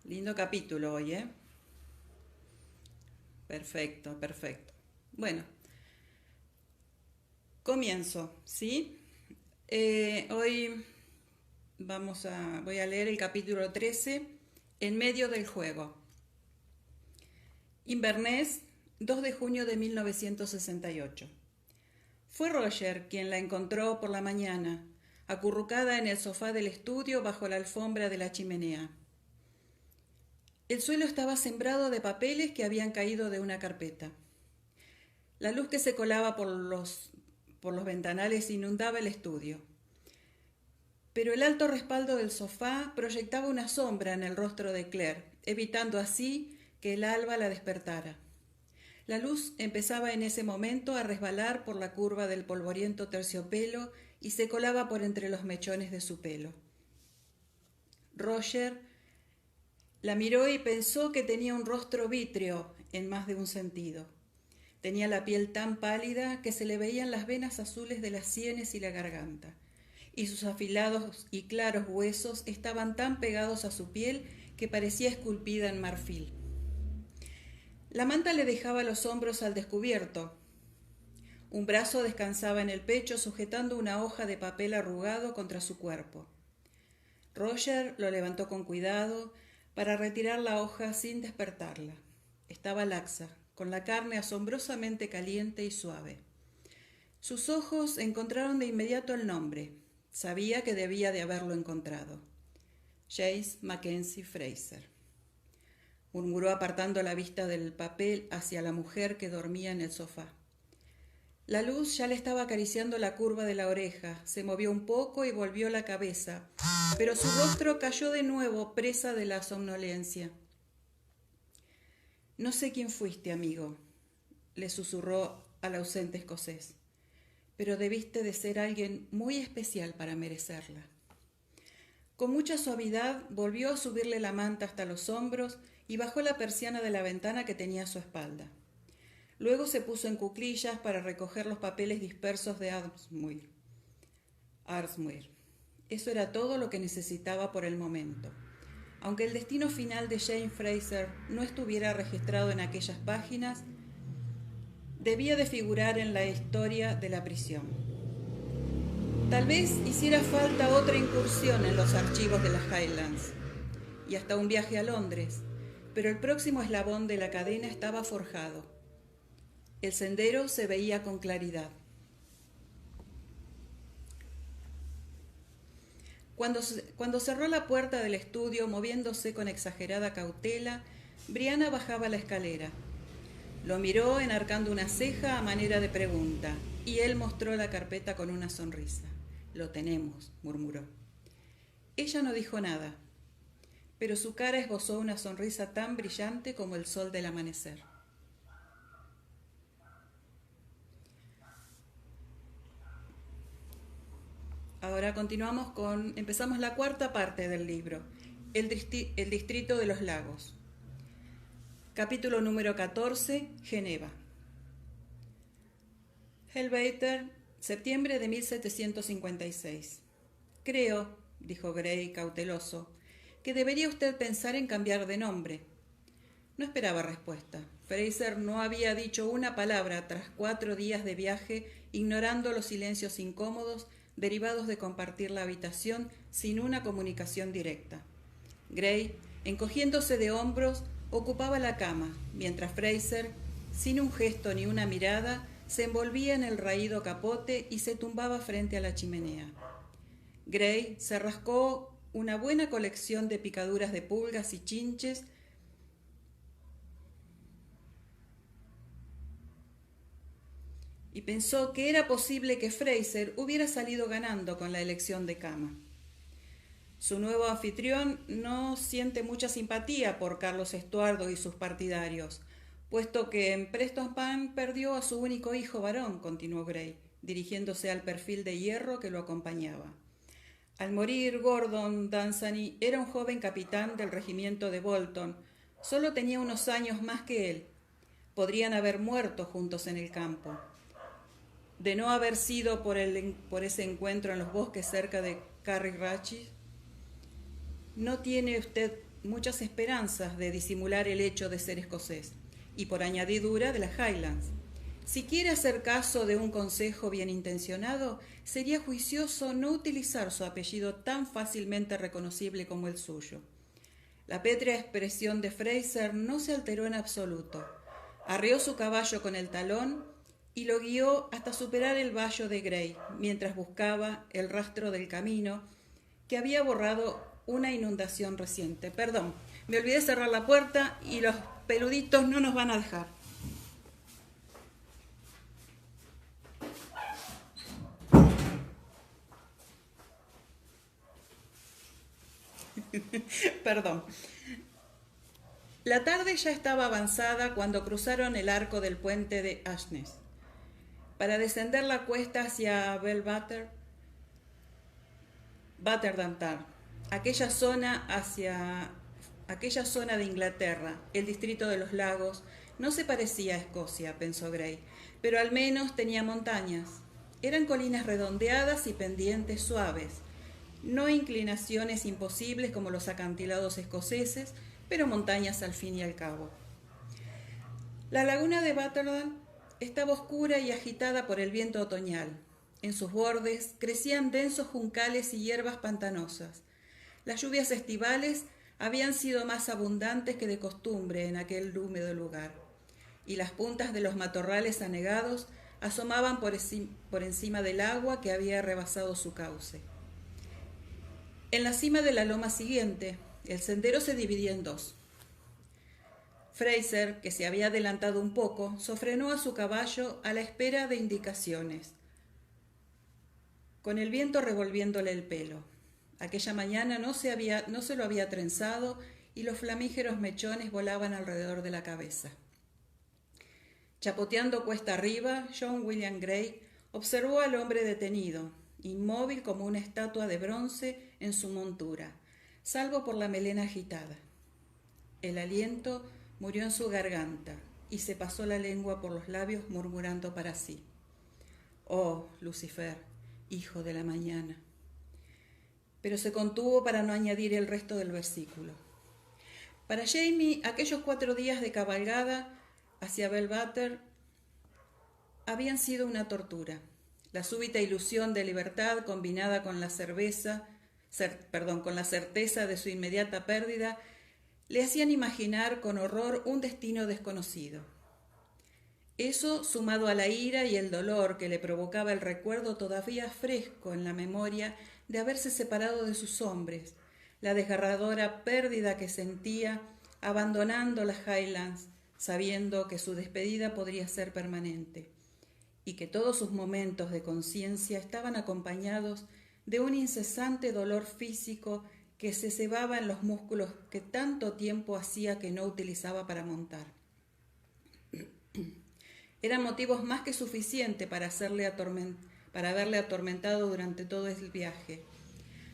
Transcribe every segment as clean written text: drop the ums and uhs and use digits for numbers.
Lindo capítulo hoy, ¿eh? Perfecto, perfecto. Bueno, comienzo, ¿sí? Hoy voy a leer el capítulo 13, En medio del juego. Inverness, 2 de junio de 1968. Fue Roger quien la encontró por la mañana, acurrucada en el sofá del estudio bajo la alfombra de la chimenea. El suelo estaba sembrado de papeles que habían caído de una carpeta. La luz que se colaba por los ventanales inundaba el estudio. Pero el alto respaldo del sofá proyectaba una sombra en el rostro de Claire, evitando así que el alba la despertara. La luz empezaba en ese momento a resbalar por la curva del polvoriento terciopelo y se colaba por entre los mechones de su pelo. Roger la miró y pensó que tenía un rostro vítreo en más de un sentido. Tenía la piel tan pálida que se le veían las venas azules de las sienes y la garganta, y sus afilados y claros huesos estaban tan pegados a su piel que parecía esculpida en marfil. La manta le dejaba los hombros al descubierto. Un brazo descansaba en el pecho sujetando una hoja de papel arrugado contra su cuerpo. Roger lo levantó con cuidado para retirar la hoja sin despertarla. Estaba laxa, con la carne asombrosamente caliente y suave. Sus ojos encontraron de inmediato el nombre. Sabía que debía de haberlo encontrado. Jace Mackenzie Fraser. Murmuró apartando la vista del papel hacia la mujer que dormía en el sofá. La luz ya le estaba acariciando la curva de la oreja, se movió un poco y volvió la cabeza, pero su rostro cayó de nuevo presa de la somnolencia. No sé quién fuiste, amigo, le susurró al ausente escocés, pero debiste de ser alguien muy especial para merecerla. Con mucha suavidad volvió a subirle la manta hasta los hombros y bajó la persiana de la ventana que tenía a su espalda. Luego se puso en cuclillas para recoger los papeles dispersos de Ardsmuir. Eso era todo lo que necesitaba por el momento. Aunque el destino final de Jane Fraser no estuviera registrado en aquellas páginas, debía de figurar en la historia de la prisión. Tal vez hiciera falta otra incursión en los archivos de las Highlands y hasta un viaje a Londres, pero el próximo eslabón de la cadena estaba forjado. El sendero se veía con claridad. Cuando cerró la puerta del estudio, moviéndose con exagerada cautela, Brianna bajaba la escalera. Lo miró enarcando una ceja a manera de pregunta, y él mostró la carpeta con una sonrisa. Lo tenemos, murmuró. Ella no dijo nada, pero su cara esbozó una sonrisa tan brillante como el sol del amanecer. Ahora empezamos la cuarta parte del libro, el distrito de los lagos. Capítulo número 14, Geneva. Helveter, septiembre de 1756. Creo, dijo Gray cauteloso, que debería usted pensar en cambiar de nombre. No esperaba respuesta. Fraser no había dicho una palabra tras 4 días de viaje, ignorando los silencios incómodos derivados de compartir la habitación sin una comunicación directa. Gray, encogiéndose de hombros, ocupaba la cama, mientras Fraser, sin un gesto ni una mirada, se envolvía en el raído capote y se tumbaba frente a la chimenea. Gray se rascó una buena colección de picaduras de pulgas y chinches y pensó que era posible que Fraser hubiera salido ganando con la elección de cama. Su nuevo anfitrión no siente mucha simpatía por Carlos Estuardo y sus partidarios, puesto que en Preston Pan perdió a su único hijo varón, continuó Gray, dirigiéndose al perfil de hierro que lo acompañaba. Al morir Gordon Dunsany era un joven capitán del regimiento de Bolton. Solo tenía unos años más que él. Podrían haber muerto juntos en el campo. De no haber sido por ese encuentro en los bosques cerca de Carrickratchis, no tiene usted muchas esperanzas de disimular el hecho de ser escocés, y por añadidura de las Highlands. Si quiere hacer caso de un consejo bien intencionado, sería juicioso no utilizar su apellido tan fácilmente reconocible como el suyo. La pétrea expresión de Fraser no se alteró en absoluto. Arreó su caballo con el talón y lo guió hasta superar el vallo de Grey, mientras buscaba el rastro del camino que había borrado una inundación reciente. Perdón, me olvidé cerrar la puerta y los peluditos no nos van a dejar. Perdón. La tarde ya estaba avanzada cuando cruzaron el arco del puente de Ashness. Para descender la cuesta hacia Butterdantar, aquella zona de Inglaterra, el distrito de los lagos, no se parecía a Escocia, pensó Grey, pero al menos tenía montañas. Eran colinas redondeadas y pendientes suaves, no inclinaciones imposibles como los acantilados escoceses, pero montañas al fin y al cabo. La laguna de Butterdan estaba oscura y agitada por el viento otoñal. En sus bordes crecían densos juncales y hierbas pantanosas. Las lluvias estivales habían sido más abundantes que de costumbre en aquel húmedo lugar, y las puntas de los matorrales anegados asomaban por encima del agua que había rebasado su cauce. En la cima de la loma siguiente, el sendero se dividía en dos. Fraser, que se había adelantado un poco, sofrenó a su caballo a la espera de indicaciones, con el viento revolviéndole el pelo. Aquella mañana no se lo había trenzado y los flamígeros mechones volaban alrededor de la cabeza. Chapoteando cuesta arriba, John William Grey observó al hombre detenido, inmóvil como una estatua de bronce en su montura, salvo por la melena agitada. El aliento murió en su garganta y se pasó la lengua por los labios murmurando para sí: «Oh, Lucifer, hijo de la mañana». Pero se contuvo para no añadir el resto del versículo. Para Jamie, aquellos 4 días de cabalgada hacia Belbutter habían sido una tortura. La súbita ilusión de libertad combinada con la certeza de su inmediata pérdida le hacían imaginar con horror un destino desconocido. Eso, sumado a la ira y el dolor que le provocaba el recuerdo todavía fresco en la memoria de haberse separado de sus hombres, la desgarradora pérdida que sentía abandonando las Highlands, sabiendo que su despedida podría ser permanente, y que todos sus momentos de conciencia estaban acompañados de un incesante dolor físico que se cebaba en los músculos que tanto tiempo hacía que no utilizaba para montar. Eran motivos más que suficientes para haberle atormentado durante todo el viaje.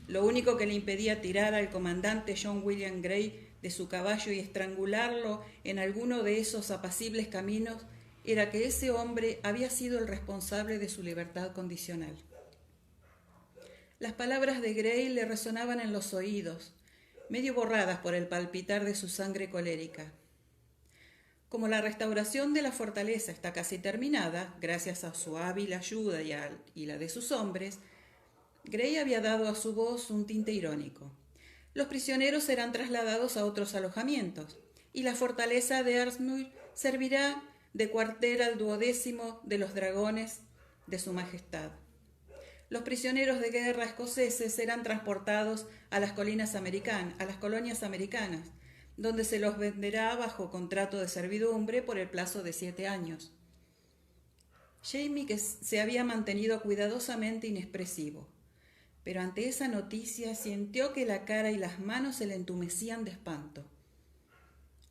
Lo único que le impedía tirar al comandante John William Grey de su caballo y estrangularlo en alguno de esos apacibles caminos era que ese hombre había sido el responsable de su libertad condicional. Las palabras de Grey le resonaban en los oídos, medio borradas por el palpitar de su sangre colérica. Como la restauración de la fortaleza está casi terminada, gracias a su hábil ayuda y la de sus hombres, Grey había dado a su voz un tinte irónico. Los prisioneros serán trasladados a otros alojamientos, y la fortaleza de Earnsmuir servirá de cuartel al 12º de los dragones de su majestad. Los prisioneros de guerra escoceses serán transportados a las colonias americanas, donde se los venderá bajo contrato de servidumbre por el plazo de 7 años. Jamie, que se había mantenido cuidadosamente inexpresivo, pero ante esa noticia sintió que la cara y las manos se le entumecían de espanto.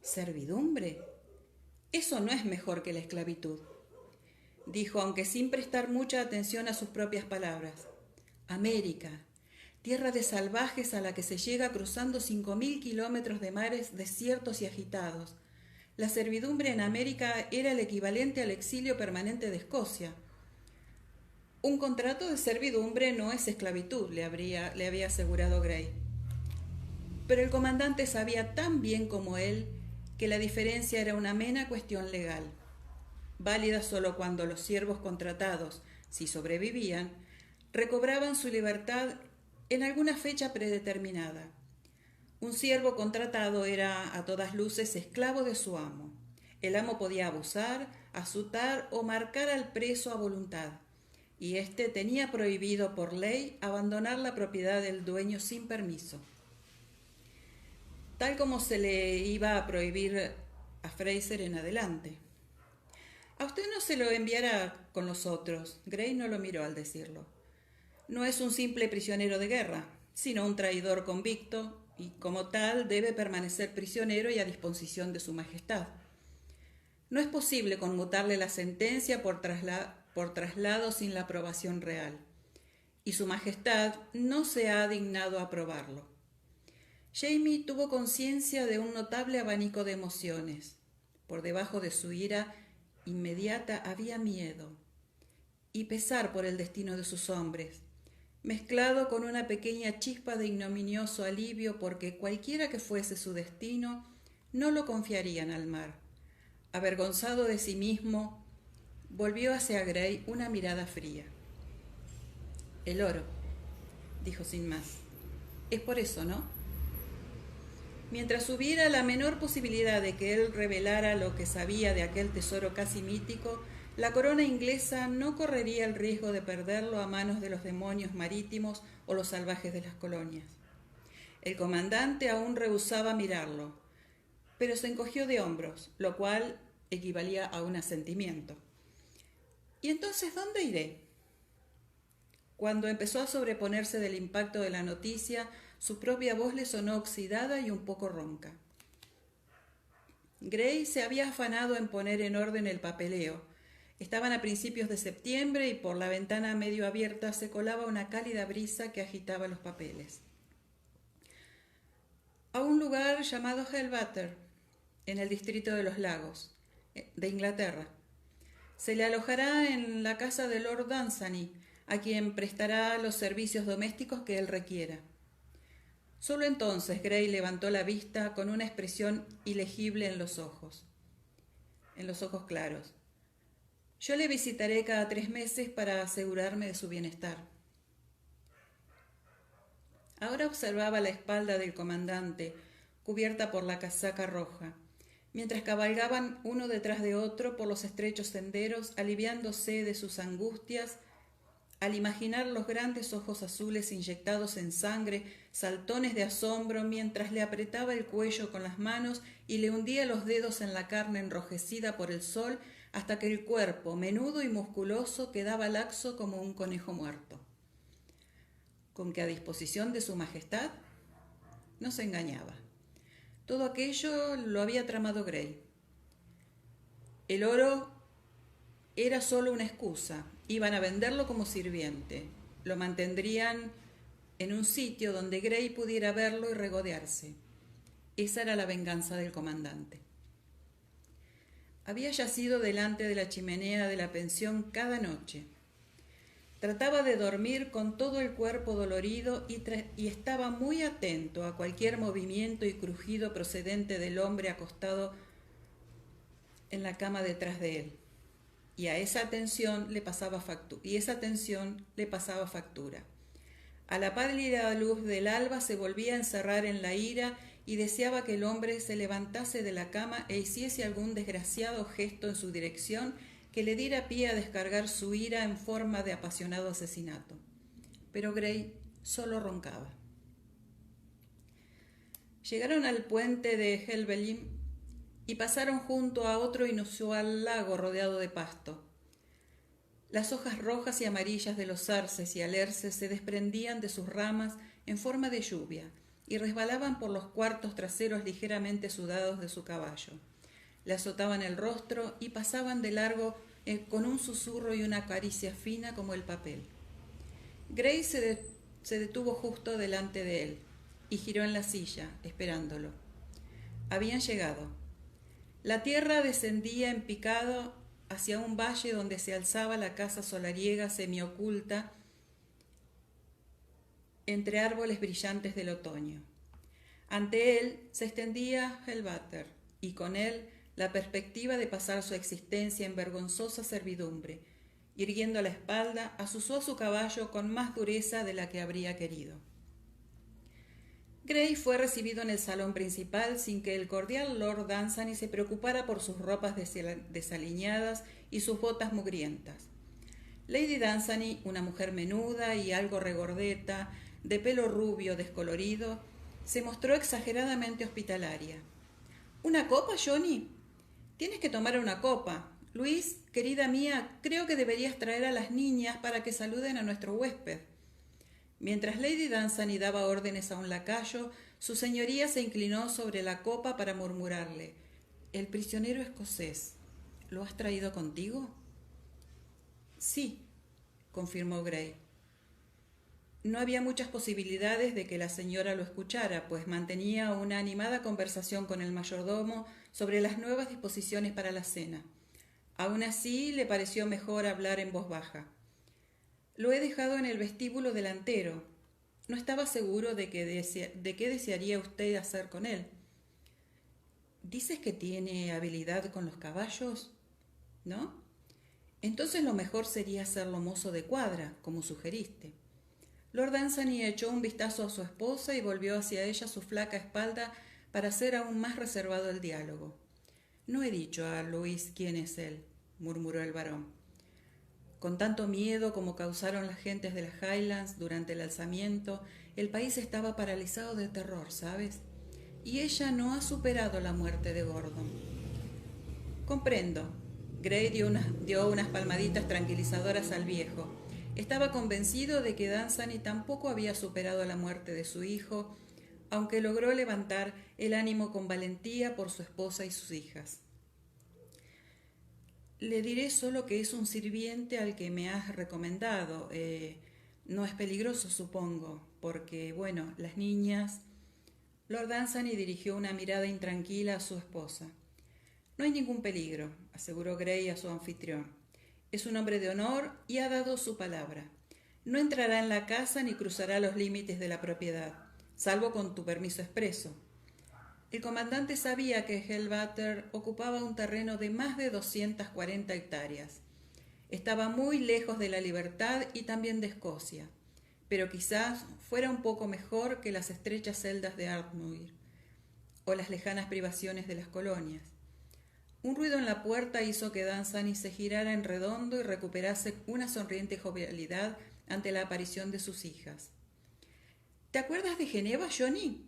¿Servidumbre? Eso no es mejor que la esclavitud, dijo, aunque sin prestar mucha atención a sus propias palabras. América, tierra de salvajes a la que se llega cruzando 5.000 kilómetros de mares desiertos y agitados. La servidumbre en América era el equivalente al exilio permanente de Escocia. Un contrato de servidumbre no es esclavitud, le había asegurado Grey. pero el comandante sabía tan bien como él que la diferencia era una mera cuestión legal, válida solo cuando los siervos contratados, si sobrevivían, recobraban su libertad en alguna fecha predeterminada. Un siervo contratado era a todas luces esclavo de su amo. El amo podía abusar, azotar o marcar al preso a voluntad, y éste tenía prohibido por ley abandonar la propiedad del dueño sin permiso. Tal como se le iba a prohibir a Fraser en adelante. A usted no se lo enviará con los otros. Gray no lo miró al decirlo. No es un simple prisionero de guerra, sino un traidor convicto, y como tal debe permanecer prisionero y a disposición de su majestad. No es posible conmutarle la sentencia por traslado sin la aprobación real, y su majestad no se ha dignado a aprobarlo. Jamie tuvo conciencia de un notable abanico de emociones. Por debajo de su ira inmediata había miedo y pesar por el destino de sus hombres, mezclado con una pequeña chispa de ignominioso alivio porque cualquiera que fuese su destino, no lo confiarían al mar. Avergonzado de sí mismo, volvió hacia Gray una mirada fría. El oro, dijo sin más. Es por eso, ¿no? Mientras hubiera la menor posibilidad de que él revelara lo que sabía de aquel tesoro casi mítico, la corona inglesa no correría el riesgo de perderlo a manos de los demonios marítimos o los salvajes de las colonias. El comandante aún rehusaba mirarlo, pero se encogió de hombros, lo cual equivalía a un asentimiento. ¿Y entonces dónde iré? Cuando empezó a sobreponerse del impacto de la noticia, su propia voz le sonó oxidada y un poco ronca. Gray se había afanado en poner en orden el papeleo. Estaban a principios de septiembre y por la ventana medio abierta se colaba una cálida brisa que agitaba los papeles. A un lugar llamado Hellwater, en el distrito de los Lagos, de Inglaterra. Se le alojará en la casa de Lord Dunsany, a quien prestará los servicios domésticos que él requiera. Solo entonces Gray levantó la vista con una expresión ilegible en los ojos claros. Yo le visitaré cada 3 meses para asegurarme de su bienestar. Ahora observaba la espalda del comandante, cubierta por la casaca roja, mientras cabalgaban uno detrás de otro por los estrechos senderos, aliviándose de sus angustias, al imaginar los grandes ojos azules inyectados en sangre, saltones de asombro mientras le apretaba el cuello con las manos y le hundía los dedos en la carne enrojecida por el sol hasta que el cuerpo, menudo y musculoso, quedaba laxo como un conejo muerto. ¿Con que a disposición de su majestad? No se engañaba. Todo aquello lo había tramado Gray. El oro era solo una excusa. Iban a venderlo como sirviente. Lo mantendrían en un sitio donde Gray pudiera verlo y regodearse. Esa era la venganza del comandante. Había yacido delante de la chimenea de la pensión cada noche. Trataba de dormir con todo el cuerpo dolorido y estaba muy atento a cualquier movimiento y crujido procedente del hombre acostado en la cama detrás de él. Y esa atención le pasaba factura. A la pálida luz del alba se volvía a encerrar en la ira y deseaba que el hombre se levantase de la cama e hiciese algún desgraciado gesto en su dirección que le diera pie a descargar su ira en forma de apasionado asesinato. Pero Gray solo roncaba. Llegaron al puente de Helvellyn y pasaron junto a otro inusual lago rodeado de pasto. Las hojas rojas y amarillas de los arces y alerces se desprendían de sus ramas en forma de lluvia y resbalaban por los cuartos traseros ligeramente sudados de su caballo. Le azotaban el rostro y pasaban de largo con un susurro y una caricia fina como el papel. Gray se detuvo justo delante de él y giró en la silla, esperándolo. Habían llegado. La tierra descendía en picado hacia un valle donde se alzaba la casa solariega semioculta entre árboles brillantes del otoño. Ante él se extendía Hellbatter, y con él la perspectiva de pasar su existencia en vergonzosa servidumbre. Irguiendo la espalda, azuzó a su caballo con más dureza de la que habría querido. Grey fue recibido en el salón principal sin que el cordial Lord Dunsany se preocupara por sus ropas desaliñadas y sus botas mugrientas. Lady Dunsany, una mujer menuda y algo regordeta, de pelo rubio descolorido, se mostró exageradamente hospitalaria. ¿Una copa, Johnny? Tienes que tomar una copa. Luis, querida mía, creo que deberías traer a las niñas para que saluden a nuestro huésped. Mientras Lady Dunsany daba órdenes a un lacayo, su señoría se inclinó sobre la copa para murmurarle: «El prisionero escocés, ¿lo has traído contigo?» «Sí», confirmó Grey. No había muchas posibilidades de que la señora lo escuchara, pues mantenía una animada conversación con el mayordomo sobre las nuevas disposiciones para la cena. Aún así, le pareció mejor hablar en voz baja. «Lo he dejado en el vestíbulo delantero. No estaba seguro de qué desearía usted hacer con él». «¿Dices que tiene habilidad con los caballos? ¿No? Entonces lo mejor sería hacerlo mozo de cuadra, como sugeriste». Lord Dunsany echó un vistazo a su esposa y volvió hacia ella su flaca espalda para hacer aún más reservado el diálogo. «No he dicho a Luis quién es él», murmuró el varón. «Con tanto miedo como causaron las gentes de las Highlands durante el alzamiento, el país estaba paralizado de terror, ¿sabes? Y ella no ha superado la muerte de Gordon». «Comprendo». Grey dio unas palmaditas tranquilizadoras al viejo. Estaba convencido de que Dunsany tampoco había superado la muerte de su hijo, aunque logró levantar el ánimo con valentía por su esposa y sus hijas. «Le diré solo que es un sirviente al que me has recomendado. No es peligroso, supongo, porque, bueno, las niñas...» Lord Dunsany dirigió una mirada intranquila a su esposa. «No hay ningún peligro», aseguró Grey a su anfitrión. «Es un hombre de honor y ha dado su palabra. No entrará en la casa ni cruzará los límites de la propiedad, salvo con tu permiso expreso». El comandante sabía que Hellbatter ocupaba un terreno de más de 240 hectáreas. Estaba muy lejos de la libertad y también de Escocia, pero quizás fuera un poco mejor que las estrechas celdas de Ardmuir o las lejanas privaciones de las colonias. Un ruido en la puerta hizo que Dunsany se girara en redondo y recuperase una sonriente jovialidad ante la aparición de sus hijas. «¿Te acuerdas de Ginebra, Johnny?»,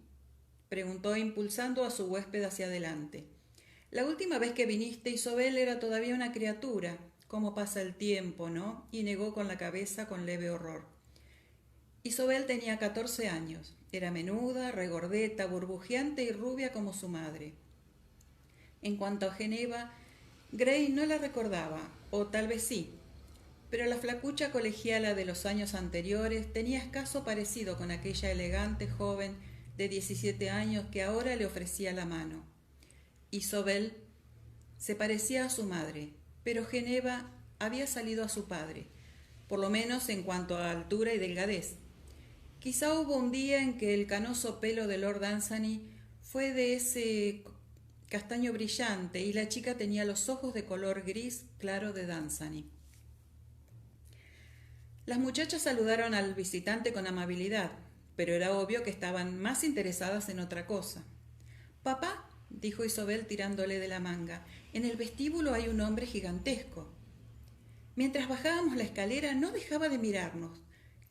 preguntó impulsando a su huésped hacia adelante. «La última vez que viniste, Isobel era todavía una criatura. Cómo pasa el tiempo, ¿no?», y negó con la cabeza con leve horror. Isobel tenía 14 años. Era menuda, regordeta, burbujeante y rubia como su madre. En cuanto a Ginebra, Grey no la recordaba, o tal vez sí, pero la flacucha colegiala de los años anteriores tenía escaso parecido con aquella elegante joven de 17 años que ahora le ofrecía la mano. Isobel se parecía a su madre, pero Ginebra había salido a su padre, por lo menos en cuanto a altura y delgadez. Quizá hubo un día en que el canoso pelo de Lord Dunsany fue de ese castaño brillante y la chica tenía los ojos de color gris claro de Dunsany. Las muchachas saludaron al visitante con amabilidad, pero era obvio que estaban más interesadas en otra cosa. «Papá», dijo Isobel tirándole de la manga, «en el vestíbulo hay un hombre gigantesco». Mientras bajábamos la escalera no dejaba de mirarnos.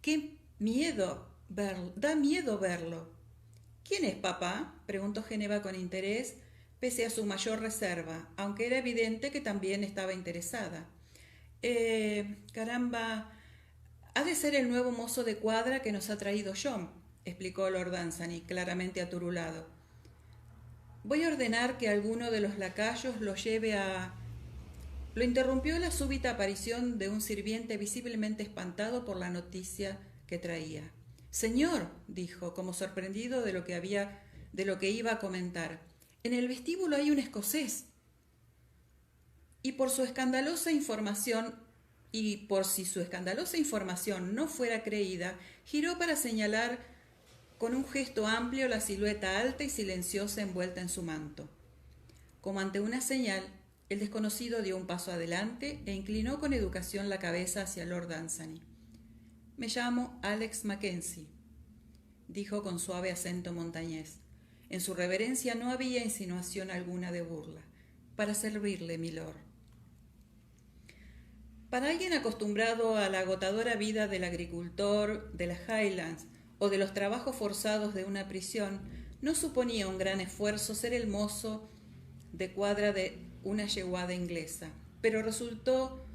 «¡Qué miedo! Da miedo verlo». «¿Quién es, papá?», preguntó Ginebra con interés, pese a su mayor reserva, aunque era evidente que también estaba interesada. Caramba, ha de ser el nuevo mozo de cuadra que nos ha traído John», explicó Lord Dunsany, claramente aturulado. «Voy a ordenar que alguno de los lacayos lo lleve a...». Lo interrumpió la súbita aparición de un sirviente visiblemente espantado por la noticia que traía. «Señor», dijo, como sorprendido de lo que iba a comentar, «en el vestíbulo hay un escocés». Y por si su escandalosa información no fuera creída, giró para señalar con un gesto amplio la silueta alta y silenciosa envuelta en su manto. Como ante una señal, el desconocido dio un paso adelante e inclinó con educación la cabeza hacia Lord Dunsany. «Me llamo Alex Mackenzie», dijo con suave acento montañés. En su reverencia no había insinuación alguna de burla. «Para servirle, milord». Para alguien acostumbrado a la agotadora vida del agricultor de las Highlands o de los trabajos forzados de una prisión, no suponía un gran esfuerzo ser el mozo de cuadra de una yeguada inglesa, pero resultó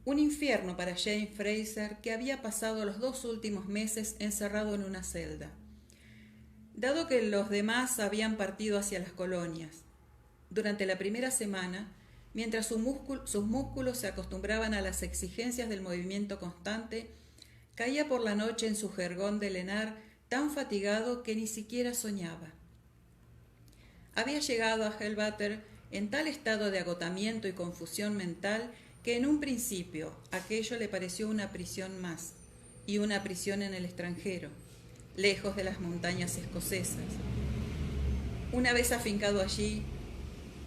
un infierno para James Fraser, que había pasado los 2 últimos meses encerrado en una celda. Dado que los demás habían partido hacia las colonias, durante la primera semana, mientras sus músculos se acostumbraban a las exigencias del movimiento constante, caía por la noche en su jergón de lenar tan fatigado que ni siquiera soñaba. Había llegado a Hellwater en tal estado de agotamiento y confusión mental que en un principio aquello le pareció una prisión más, y una prisión en el extranjero, lejos de las montañas escocesas. Una vez afincado allí,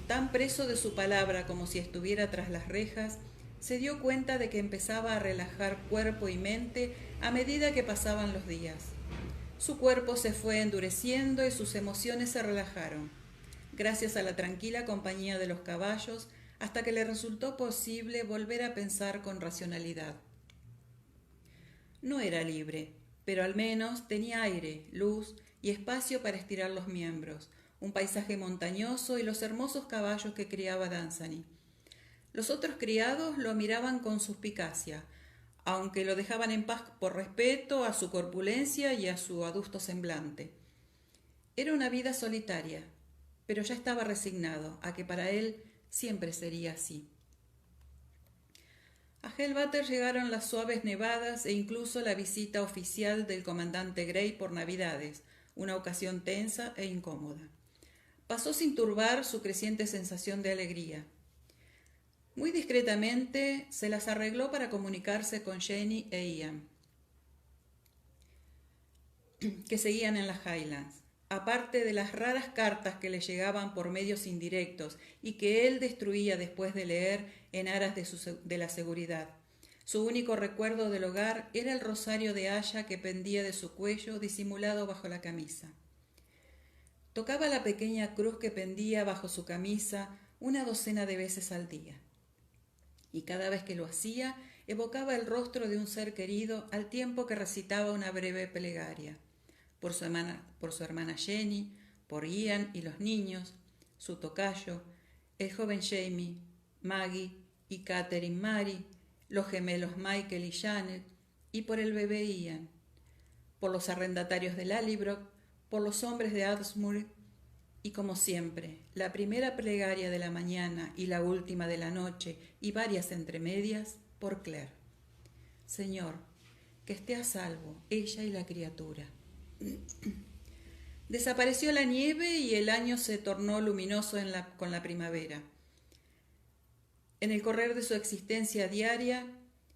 tan preso de su palabra como si estuviera tras las rejas, se dio cuenta de que empezaba a relajar cuerpo y mente a medida que pasaban los días. Su cuerpo se fue endureciendo y sus emociones se relajaron, gracias a la tranquila compañía de los caballos, hasta que le resultó posible volver a pensar con racionalidad. No era libre, pero al menos tenía aire, luz y espacio para estirar los miembros, un paisaje montañoso y los hermosos caballos que criaba Dunsany. Los otros criados lo miraban con suspicacia, aunque lo dejaban en paz por respeto a su corpulencia y a su adusto semblante. Era una vida solitaria, pero ya estaba resignado a que para él siempre sería así. A Hellwater llegaron las suaves nevadas e incluso la visita oficial del comandante Grey por Navidades, una ocasión tensa e incómoda. Pasó sin turbar su creciente sensación de alegría. Muy discretamente se las arregló para comunicarse con Jenny e Ian, que seguían en las Highlands, aparte de las raras cartas que le llegaban por medios indirectos y que él destruía después de leer en aras de la seguridad. Su único recuerdo del hogar era el rosario de haya que pendía de su cuello disimulado bajo la camisa. Tocaba la pequeña cruz que pendía bajo su camisa 12 veces al día. Y cada vez que lo hacía, evocaba el rostro de un ser querido al tiempo que recitaba una breve plegaria. Por su hermana Jenny, por Ian y los niños, su tocayo, el joven Jamie, Maggie y Catherine Mary, los gemelos Michael y Janet, y por el bebé Ian, por los arrendatarios de Lallybroch, por los hombres de Adsmoor, y como siempre, la primera plegaria de la mañana y la última de la noche, y varias entre medias, por Claire. Señor, que esté a salvo, ella y la criatura. Desapareció la nieve y el año se tornó luminoso con la primavera. En el correr de su existencia diaria,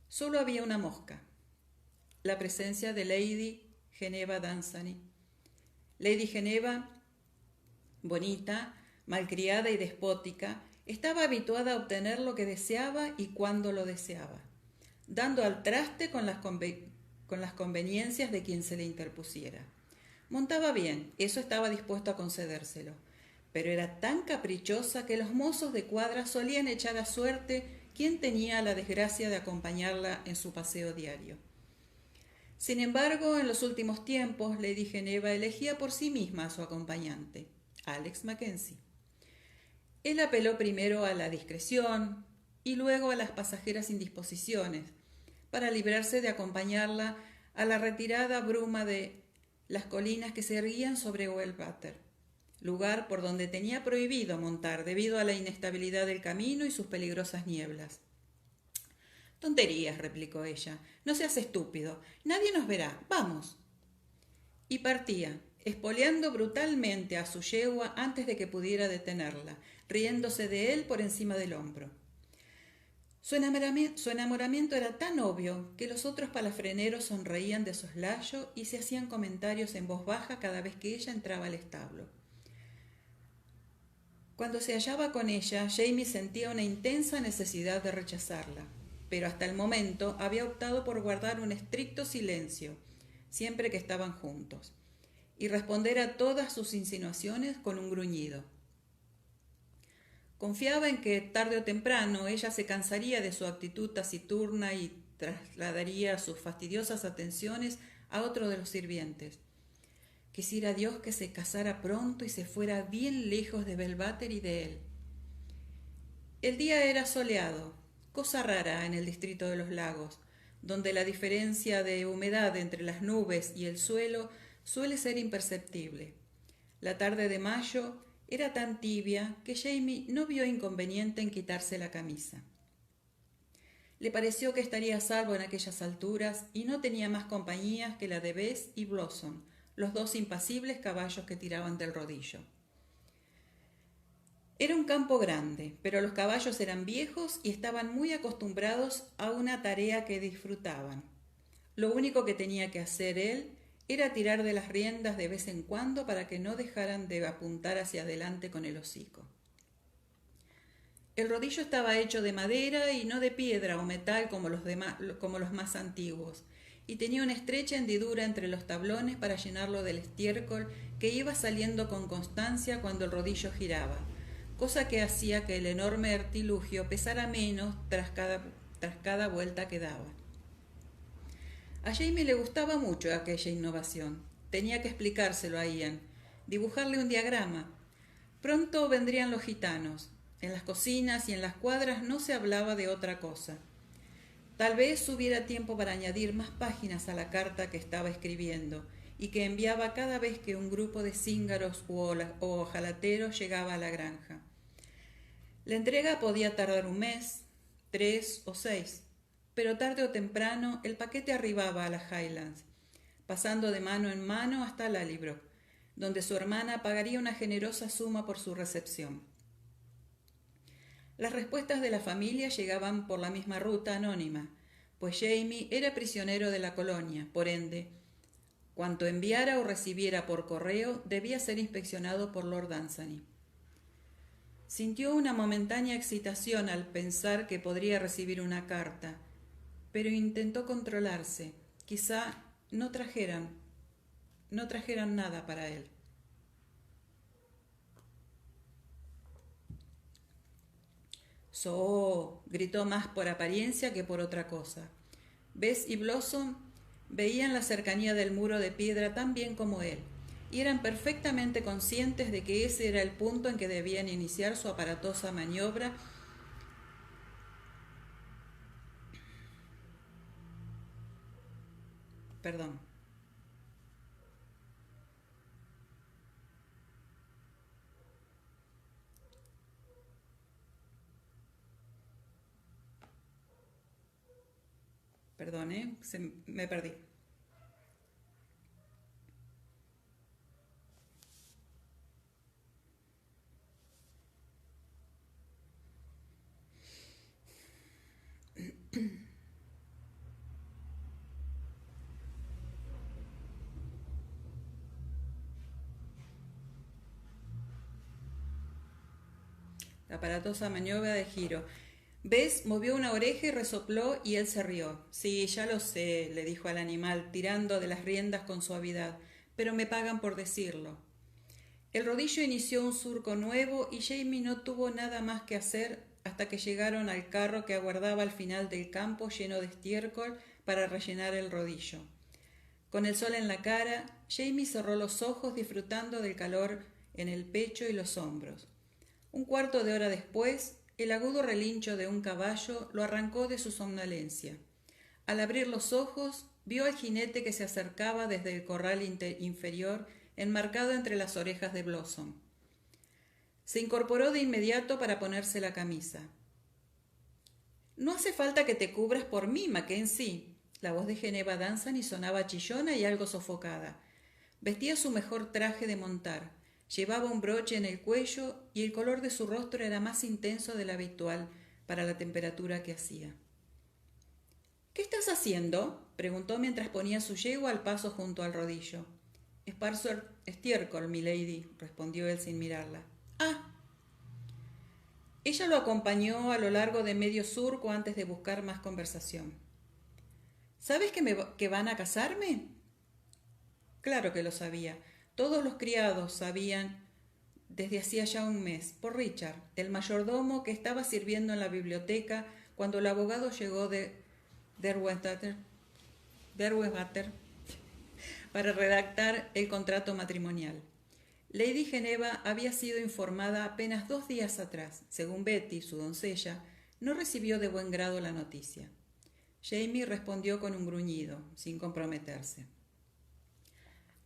solo había una mosca: la presencia de Lady Geneva Dunsany. Lady Geneva, bonita, malcriada y despótica, estaba habituada a obtener lo que deseaba y cuando lo deseaba, dando al traste con las conveniencias de quien se le interpusiera. Montaba bien, eso estaba dispuesto a concedérselo, pero era tan caprichosa que los mozos de cuadra solían echar a suerte quien tenía la desgracia de acompañarla en su paseo diario. Sin embargo, en los últimos tiempos, Lady Geneva elegía por sí misma a su acompañante, Alex Mackenzie. Él apeló primero a la discreción y luego a las pasajeras indisposiciones, para librarse de acompañarla a la retirada bruma de las colinas que se erguían sobre Hellwater, lugar por donde tenía prohibido montar debido a la inestabilidad del camino y sus peligrosas nieblas. «Tonterías», replicó ella, «no seas estúpido, nadie nos verá, vamos». Y partía, espoleando brutalmente a su yegua antes de que pudiera detenerla, riéndose de él por encima del hombro. Su enamoramiento era tan obvio que los otros palafreneros sonreían de soslayo y se hacían comentarios en voz baja cada vez que ella entraba al establo. Cuando se hallaba con ella, Jamie sentía una intensa necesidad de rechazarla, pero hasta el momento había optado por guardar un estricto silencio, siempre que estaban juntos, y responder a todas sus insinuaciones con un gruñido. Confiaba en que tarde o temprano ella se cansaría de su actitud taciturna y trasladaría sus fastidiosas atenciones a otro de los sirvientes. Quisiera Dios que se casara pronto y se fuera bien lejos de Belváter y de él. El día era soleado, cosa rara en el distrito de los lagos, donde la diferencia de humedad entre las nubes y el suelo suele ser imperceptible. La tarde de mayo era tan tibia que Jamie no vio inconveniente en quitarse la camisa. Le pareció que estaría a salvo en aquellas alturas y no tenía más compañías que la de Bess y Blossom, los dos impasibles caballos que tiraban del rodillo. Era un campo grande, pero los caballos eran viejos y estaban muy acostumbrados a una tarea que disfrutaban. Lo único que tenía que hacer él era tirar de las riendas de vez en cuando para que no dejaran de apuntar hacia adelante con el hocico. El rodillo estaba hecho de madera y no de piedra o metal como los más antiguos, y tenía una estrecha hendidura entre los tablones para llenarlo del estiércol que iba saliendo con constancia cuando el rodillo giraba, cosa que hacía que el enorme artilugio pesara menos tras cada vuelta que daba. A Jamie le gustaba mucho aquella innovación. Tenía que explicárselo a Ian, dibujarle un diagrama. Pronto vendrían los gitanos. En las cocinas y en las cuadras no se hablaba de otra cosa. Tal vez hubiera tiempo para añadir más páginas a la carta que estaba escribiendo y que enviaba cada vez que un grupo de cíngaros o ojalateros llegaba a la granja. La entrega podía tardar un mes, 3 o 6, pero tarde o temprano el paquete arribaba a las Highlands, pasando de mano en mano hasta Lallybrook, donde su hermana pagaría una generosa suma por su recepción. Las respuestas de la familia llegaban por la misma ruta anónima, pues Jamie era prisionero de la colonia, por ende, cuanto enviara o recibiera por correo debía ser inspeccionado por Lord Dunsany. Sintió una momentánea excitación al pensar que podría recibir una carta, pero intentó controlarse. Quizá no trajeran nada para él. «So», gritó más por apariencia que por otra cosa. Bess y Blossom veían la cercanía del muro de piedra tan bien como él, y eran perfectamente conscientes de que ese era el punto en que debían iniciar su aparatosa maniobra. Perdón. Perdón, me perdí. La aparatosa maniobra de giro. Bess movió una oreja y resopló y él se rió. «Sí, ya lo sé», le dijo al animal, tirando de las riendas con suavidad, «pero me pagan por decirlo». El rodillo inició un surco nuevo y Jamie no tuvo nada más que hacer hasta que llegaron al carro que aguardaba al final del campo lleno de estiércol para rellenar el rodillo. Con el sol en la cara, Jamie cerró los ojos disfrutando del calor en el pecho y los hombros. Un cuarto de hora después, el agudo relincho de un caballo lo arrancó de su somnolencia. Al abrir los ojos, vio al jinete que se acercaba desde el corral inferior, enmarcado entre las orejas de Blossom. Se incorporó de inmediato para ponerse la camisa. «No hace falta que te cubras por mí, Mackenzie». La voz de Geneva Dunsany sonaba chillona y algo sofocada. Vestía su mejor traje de montar. Llevaba un broche en el cuello y el color de su rostro era más intenso del habitual, para la temperatura que hacía. —¿Qué estás haciendo? —preguntó mientras ponía su yegua al paso junto al rodillo. —Esparzo estiércol, milady —respondió él sin mirarla. —Ah. Ella lo acompañó a lo largo de medio surco antes de buscar más conversación. —¿Sabes que van a casarme? Claro que lo sabía. Todos los criados sabían desde hacía ya un mes, por Richard, el mayordomo que estaba sirviendo en la biblioteca cuando el abogado llegó de Derwentwater para redactar el contrato matrimonial. Lady Geneva había sido informada apenas 2 días atrás. Según Betty, su doncella, no recibió de buen grado la noticia. Jamie respondió con un gruñido, sin comprometerse.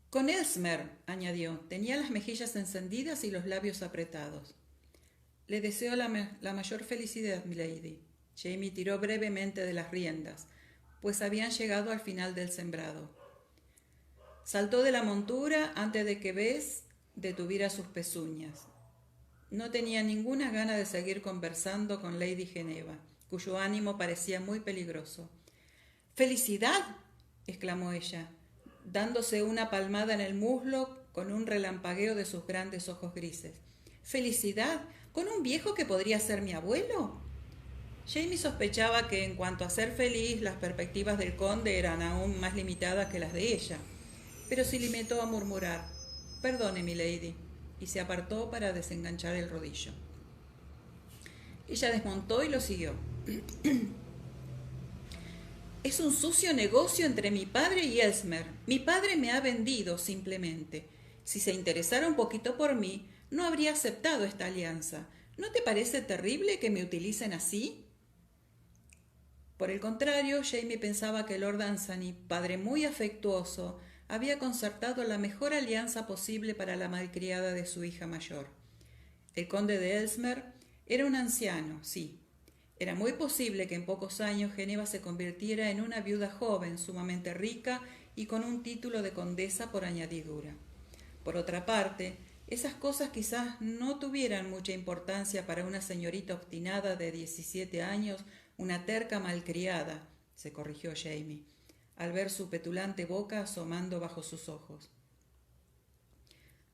Con Elsmer, añadió, tenía las mejillas encendidas y los labios apretados. Le deseo la mayor felicidad, milady. Jamie tiró brevemente de las riendas, pues habían llegado al final del sembrado. Saltó de la montura antes de que Bess detuviera sus pezuñas. No tenía ninguna gana de seguir conversando con Lady Geneva, cuyo ánimo parecía muy peligroso. —¡Felicidad! —exclamó ella, dándose una palmada en el muslo con un relampagueo de sus grandes ojos grises. —¿Felicidad? ¿Con un viejo que podría ser mi abuelo? Jamie sospechaba que en cuanto a ser feliz, las perspectivas del conde eran aún más limitadas que las de ella, pero se limitó a murmurar: —Perdone, milady, y se apartó para desenganchar el rodillo. Ella desmontó y lo siguió. Es un sucio negocio entre mi padre y Elsmer. Mi padre me ha vendido, simplemente. Si se interesara un poquito por mí, no habría aceptado esta alianza. ¿No te parece terrible que me utilicen así? Por el contrario, Jamie pensaba que Lord Anthony, padre muy afectuoso, había concertado la mejor alianza posible para la malcriada de su hija mayor. El conde de Elsmer era un anciano, sí. Era muy posible que en pocos años Geneva se convirtiera en una viuda joven, sumamente rica y con un título de condesa por añadidura. Por otra parte, esas cosas quizás no tuvieran mucha importancia para una señorita obstinada de 17 años, una terca malcriada, se corrigió Jamie, al ver su petulante boca asomando bajo sus ojos.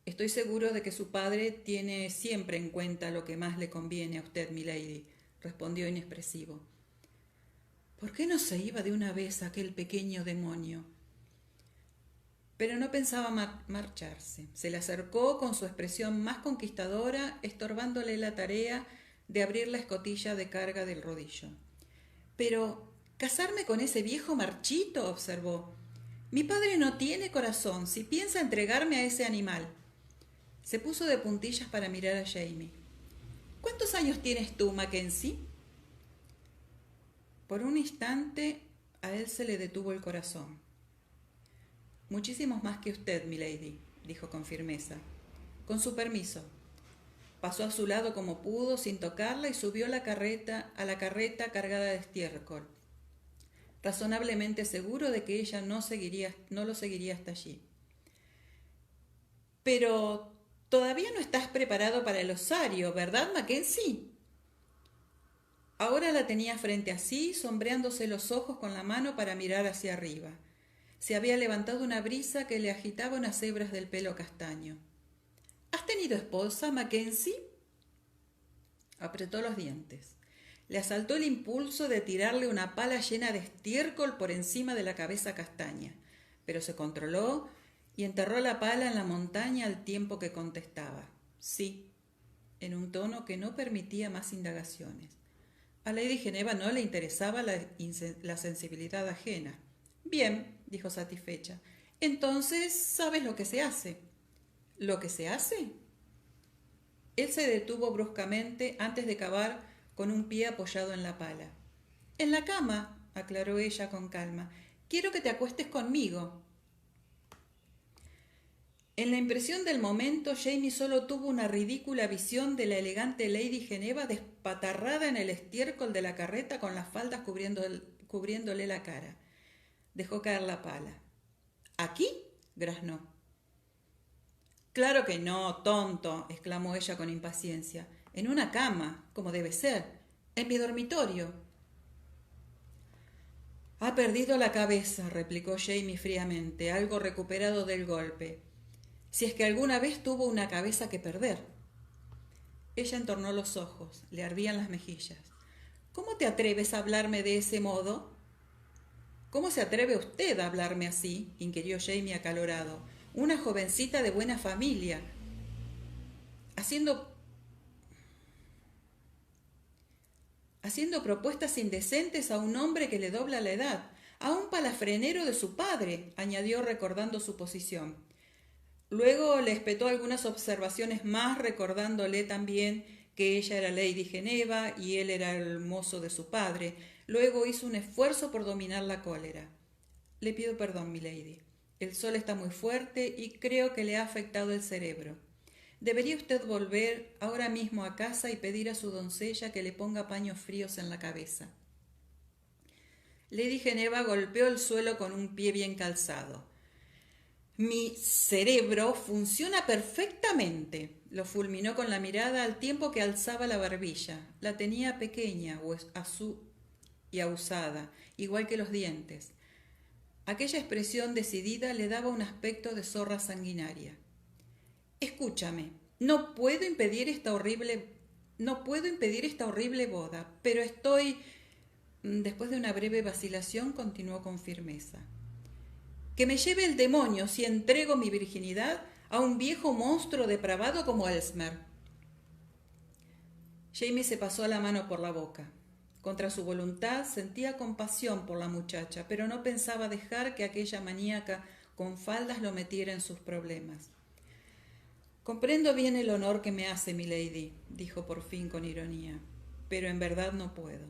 Estoy seguro de que su padre tiene siempre en cuenta lo que más le conviene a usted, milady, respondió inexpresivo. ¿Por qué no se iba de una vez aquel pequeño demonio? Pero no pensaba marcharse. Se le acercó con su expresión más conquistadora, estorbándole la tarea de abrir la escotilla de carga del rodillo. Pero, ¿casarme con ese viejo marchito? Observó. Mi padre no tiene corazón si piensa entregarme a ese animal. Se puso de puntillas para mirar a Jamie. ¿Cuántos años tienes tú, Mackenzie? Por un instante a él se le detuvo el corazón. Muchísimos más que usted, milady, dijo con firmeza. Con su permiso. Pasó a su lado como pudo, sin tocarla, y subió a la carreta cargada de estiércol, razonablemente seguro de que ella no lo seguiría hasta allí. Pero todavía no estás preparado para el osario, ¿verdad, Mackenzie? Ahora la tenía frente a sí, sombreándose los ojos con la mano para mirar hacia arriba. Se había levantado una brisa que le agitaba unas hebras del pelo castaño. ¿Has tenido esposa, Mackenzie? Apretó los dientes. Le asaltó el impulso de tirarle una pala llena de estiércol por encima de la cabeza castaña, pero se controló y enterró la pala en la montaña al tiempo que contestaba. Sí, en un tono que no permitía más indagaciones. A Lady Geneva no le interesaba la sensibilidad ajena. Bien, dijo satisfecha. Entonces, ¿sabes lo que se hace? ¿Lo que se hace? Él se detuvo bruscamente antes de cavar con un pie apoyado en la pala. En la cama, aclaró ella con calma. Quiero que te acuestes conmigo. En la impresión del momento, Jamie solo tuvo una ridícula visión de la elegante Lady Geneva despatarrada en el estiércol de la carreta con las faldas cubriéndole la cara. Dejó caer la pala. ¿Aquí?, graznó. Claro que no, tonto, exclamó ella con impaciencia. En una cama, como debe ser. En mi dormitorio. Ha perdido la cabeza, replicó Jamie fríamente, algo recuperado del golpe. Si es que alguna vez tuvo una cabeza que perder. Ella entornó los ojos, le ardían las mejillas. ¿Cómo te atreves a hablarme de ese modo? ¿Cómo se atreve usted a hablarme así? Inquirió Jamie acalorado. Una jovencita de buena familia, haciendo propuestas indecentes a un hombre que le dobla la edad, a un palafrenero de su padre, añadió recordando su posición. Luego le espetó algunas observaciones más, recordándole también que ella era Lady Geneva y él era el mozo de su padre. Luego hizo un esfuerzo por dominar la cólera. Le pido perdón, milady. El sol está muy fuerte y creo que le ha afectado el cerebro. Debería usted volver ahora mismo a casa y pedir a su doncella que le ponga paños fríos en la cabeza. Lady Geneva golpeó el suelo con un pie bien calzado. Mi cerebro funciona perfectamente, lo fulminó con la mirada al tiempo que alzaba la barbilla. La tenía pequeña y ahusada, igual que los dientes. Aquella expresión decidida le daba un aspecto de zorra sanguinaria. Escúchame, no puedo impedir esta horrible boda, pero estoy... Después de una breve vacilación, continuó con firmeza. Que me lleve el demonio si entrego mi virginidad a un viejo monstruo depravado como Elsmer. Jamie se pasó la mano por la boca. Contra su voluntad sentía compasión por la muchacha, pero no pensaba dejar que aquella maníaca con faldas lo metiera en sus problemas. Comprendo bien el honor que me hace, milady, dijo por fin con ironía, pero en verdad no puedo.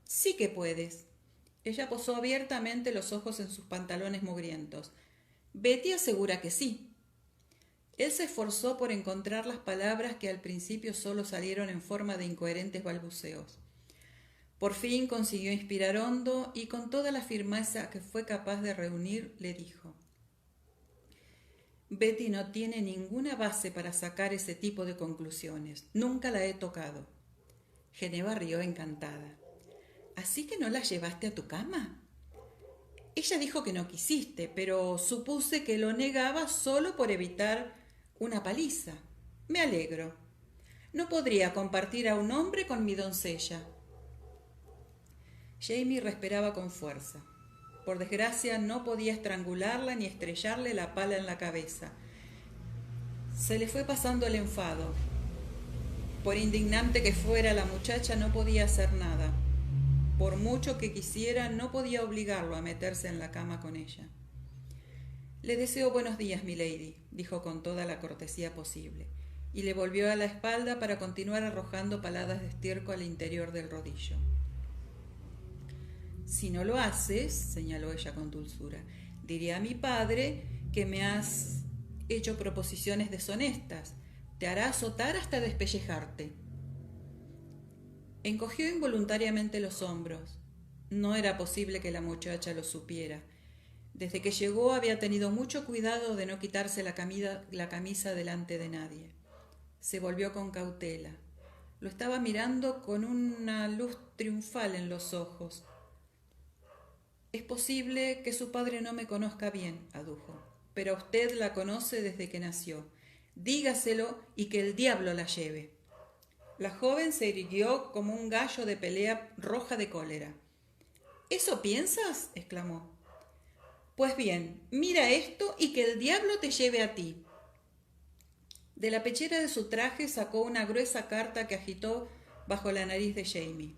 Sí que puedes. Ella posó abiertamente los ojos en sus pantalones mugrientos. Betty asegura que sí. Él se esforzó por encontrar las palabras que al principio solo salieron en forma de incoherentes balbuceos. Por fin consiguió inspirar hondo y con toda la firmeza que fue capaz de reunir le dijo: Betty no tiene ninguna base para sacar ese tipo de conclusiones. Nunca la he tocado. Geneva rió encantada. ¿Así que no la llevaste a tu cama? Ella dijo que no quisiste, pero supuse que lo negaba solo por evitar una paliza. Me alegro. No podría compartir a un hombre con mi doncella. Jamie respiraba con fuerza. Por desgracia no podía estrangularla ni estrellarle la pala en la cabeza. Se le fue pasando el enfado. Por indignante que fuera, la muchacha no podía hacer nada. Por mucho que quisiera, no podía obligarlo a meterse en la cama con ella. Le deseo buenos días, milady, dijo con toda la cortesía posible, y le volvió a la espalda para continuar arrojando paladas de estiércol al interior del rodillo. Si no lo haces, señaló ella con dulzura, diré a mi padre que me has hecho proposiciones deshonestas. Te hará azotar hasta despellejarte. Encogió involuntariamente los hombros. No era posible que la muchacha lo supiera. Desde que llegó había tenido mucho cuidado de no quitarse la camisa delante de nadie. Se volvió con cautela. Lo estaba mirando con una luz triunfal en los ojos. Es posible que su padre no me conozca bien, adujo, pero usted la conoce desde que nació. Dígaselo y que el diablo la lleve. La joven se irguió como un gallo de pelea roja de cólera. ¿Eso piensas?, exclamó. Pues bien, mira esto y que el diablo te lleve a ti. De la pechera de su traje sacó una gruesa carta que agitó bajo la nariz de Jamie.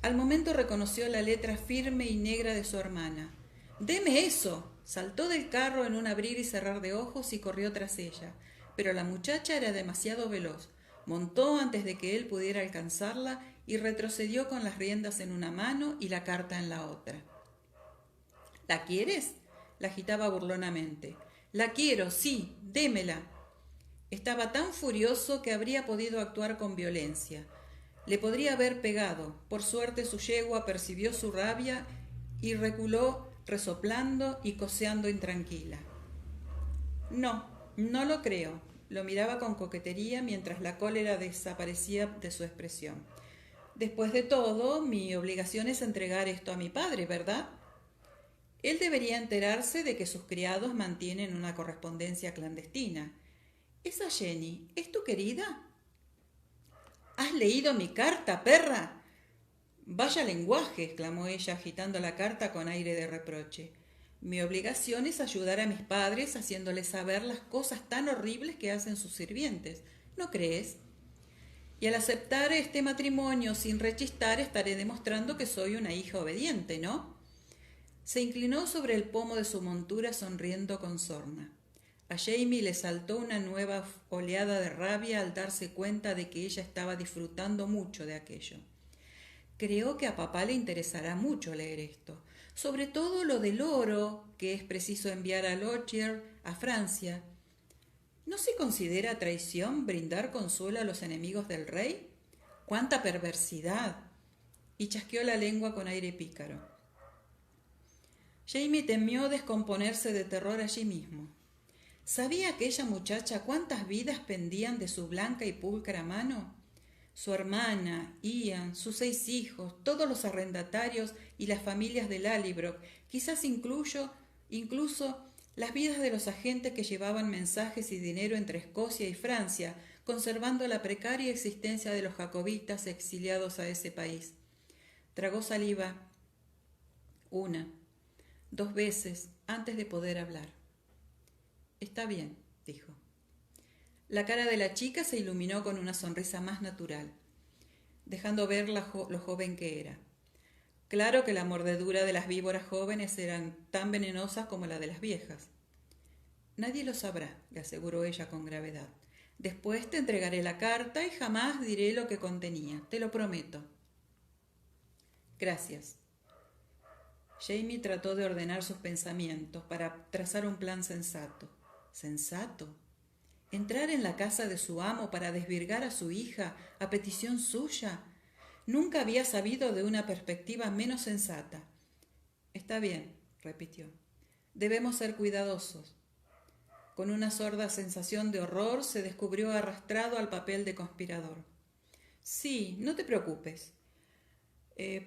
Al momento reconoció la letra firme y negra de su hermana. «¡Deme eso!». Saltó del carro en un abrir y cerrar de ojos y corrió tras ella, pero la muchacha era demasiado veloz. Montó antes de que él pudiera alcanzarla y retrocedió con las riendas en una mano y la carta en la otra. «¿La quieres?», la agitaba burlonamente. «La quiero, sí, démela». Estaba tan furioso que habría podido actuar con violencia. Le podría haber pegado. Por suerte su yegua percibió su rabia y reculó resoplando y coceando intranquila. «No, no lo creo». Lo miraba con coquetería mientras la cólera desaparecía de su expresión. Después de todo, mi obligación es entregar esto a mi padre, ¿verdad? Él debería enterarse de que sus criados mantienen una correspondencia clandestina. ¿Esa Jenny es tu querida? ¿Has leído mi carta, perra? Vaya lenguaje, exclamó ella, agitando la carta con aire de reproche. Mi obligación es ayudar a mis padres haciéndoles saber las cosas tan horribles que hacen sus sirvientes. ¿No crees? Y al aceptar este matrimonio sin rechistar estaré demostrando que soy una hija obediente, ¿no? Se inclinó sobre el pomo de su montura sonriendo con sorna. A Jamie le saltó una nueva oleada de rabia al darse cuenta de que ella estaba disfrutando mucho de aquello. Creo que a papá le interesará mucho leer esto, sobre todo lo del oro que es preciso enviar a Lochier, a Francia. ¿No se considera traición brindar consuelo a los enemigos del rey? ¡Cuánta perversidad! Y chasqueó la lengua con aire pícaro. Jamie temió descomponerse de terror allí mismo. ¿Sabía aquella muchacha cuántas vidas pendían de su blanca y pulcra mano? Su hermana, Ian, sus 6 hijos, todos los arrendatarios y las familias de Lallybroch, quizás incluso las vidas de los agentes que llevaban mensajes y dinero entre Escocia y Francia, conservando la precaria existencia de los jacobitas exiliados a ese país. Tragó saliva 1, 2 veces antes de poder hablar. Está bien, dijo. La cara de la chica se iluminó con una sonrisa más natural, dejando ver lo joven que era. Claro que la mordedura de las víboras jóvenes eran tan venenosas como la de las viejas. Nadie lo sabrá, le aseguró ella con gravedad. Después te entregaré la carta y jamás diré lo que contenía, te lo prometo. Gracias. Jamie trató de ordenar sus pensamientos para trazar un plan sensato. ¿Sensato? ¿Entrar en la casa de su amo para desvirgar a su hija a petición suya? Nunca había sabido de una perspectiva menos sensata. Está bien, repitió. Debemos ser cuidadosos. Con una sorda sensación de horror se descubrió arrastrado al papel de conspirador. Sí, no te preocupes.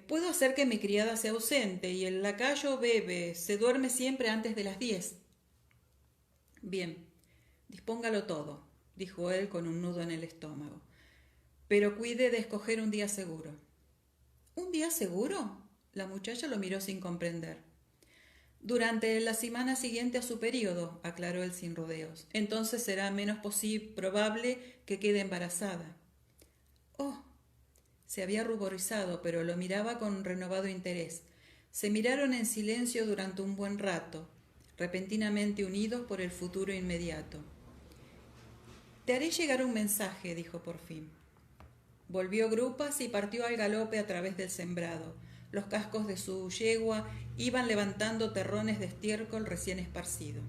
Puedo hacer que mi criada se ausente y el lacayo bebe, se duerme siempre antes de las 10. Bien, dispóngalo todo, dijo él con un nudo en el estómago. Pero cuide de escoger un día seguro. ¿Un día seguro? La muchacha lo miró sin comprender. Durante la semana siguiente a su período, aclaró él sin rodeos. Entonces será menos probable que quede embarazada. Oh, se había ruborizado, pero lo miraba con renovado interés. Se miraron en silencio durante un buen rato, repentinamente unidos por el futuro inmediato. Te haré llegar un mensaje, dijo por fin. Volvió grupas y partió al galope a través del sembrado. Los cascos de su yegua iban levantando terrones de estiércol recién esparcido.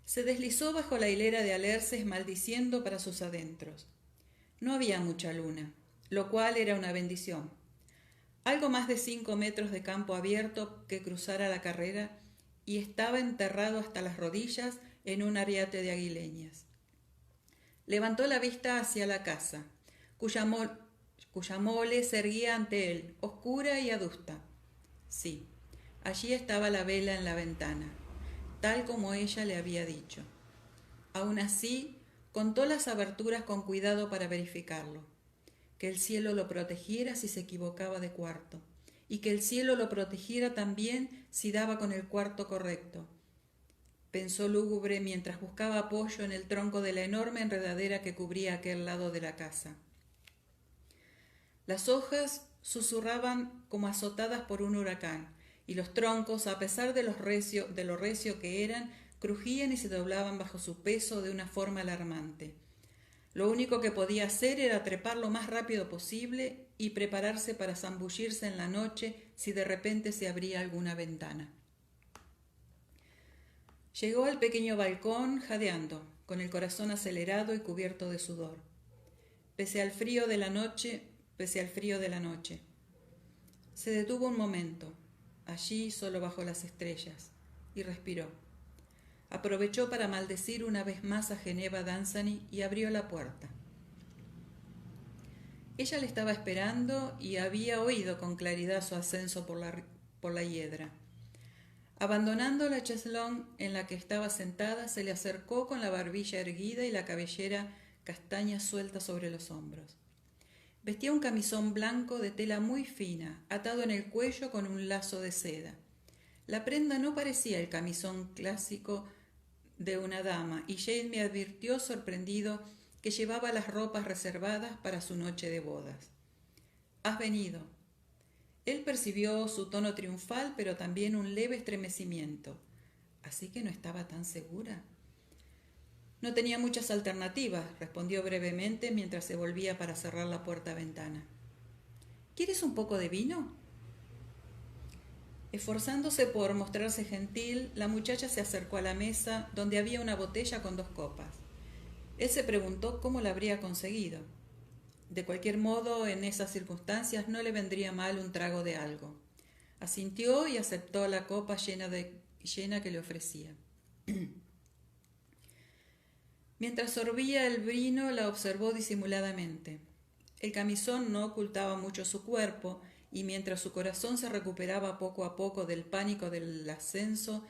Se deslizó bajo la hilera de alerces maldiciendo para sus adentros. No había mucha luna, lo cual era una bendición. Algo más de 5 metros de campo abierto que cruzara la carrera y estaba enterrado hasta las rodillas en un ariete de aguileñas. Levantó la vista hacia la casa, cuya mole se erguía ante él, oscura y adusta. Sí, allí estaba la vela en la ventana, tal como ella le había dicho. Aún así, contó las aberturas con cuidado para verificarlo. Que el cielo lo protegiera si se equivocaba de cuarto, y que el cielo lo protegiera también si daba con el cuarto correcto. Pensó lúgubre mientras buscaba apoyo en el tronco de la enorme enredadera que cubría aquel lado de la casa. Las hojas susurraban como azotadas por un huracán, y los troncos, a pesar de lo recio que eran, crujían y se doblaban bajo su peso de una forma alarmante. Lo único que podía hacer era trepar lo más rápido posible y prepararse para zambullirse en la noche si de repente se abría alguna ventana. Llegó al pequeño balcón jadeando, con el corazón acelerado y cubierto de sudor. Pese al frío de la noche. Se detuvo un momento, allí solo bajo las estrellas, y respiró. aprovechó para maldecir una vez más a Geneva Danzani y abrió la puerta. Ella le estaba esperando y había oído con claridad su ascenso por la hiedra. Abandonando la chaiselongue en la que estaba sentada, se le acercó con la barbilla erguida y la cabellera castaña suelta sobre los hombros. Vestía un camisón blanco de tela muy fina, atado en el cuello con un lazo de seda. La prenda no parecía el camisón clásico de una dama, y Jamie advirtió sorprendido que llevaba las ropas reservadas para su noche de bodas. «¿Has venido?» Él percibió su tono triunfal, pero también un leve estremecimiento. ¿Así que no estaba tan segura? No tenía muchas alternativas, respondió brevemente mientras se volvía para cerrar la puerta-ventana. ¿Quieres un poco de vino? Esforzándose por mostrarse gentil, la muchacha se acercó a la mesa, donde había una botella con 2 copas. Él se preguntó cómo la habría conseguido. De cualquier modo, en esas circunstancias no le vendría mal un trago de algo. Asintió y aceptó la copa llena que le ofrecía. Mientras sorbía el vino, la observó disimuladamente. El camisón no ocultaba mucho su cuerpo, y mientras su corazón se recuperaba poco a poco del pánico del ascenso,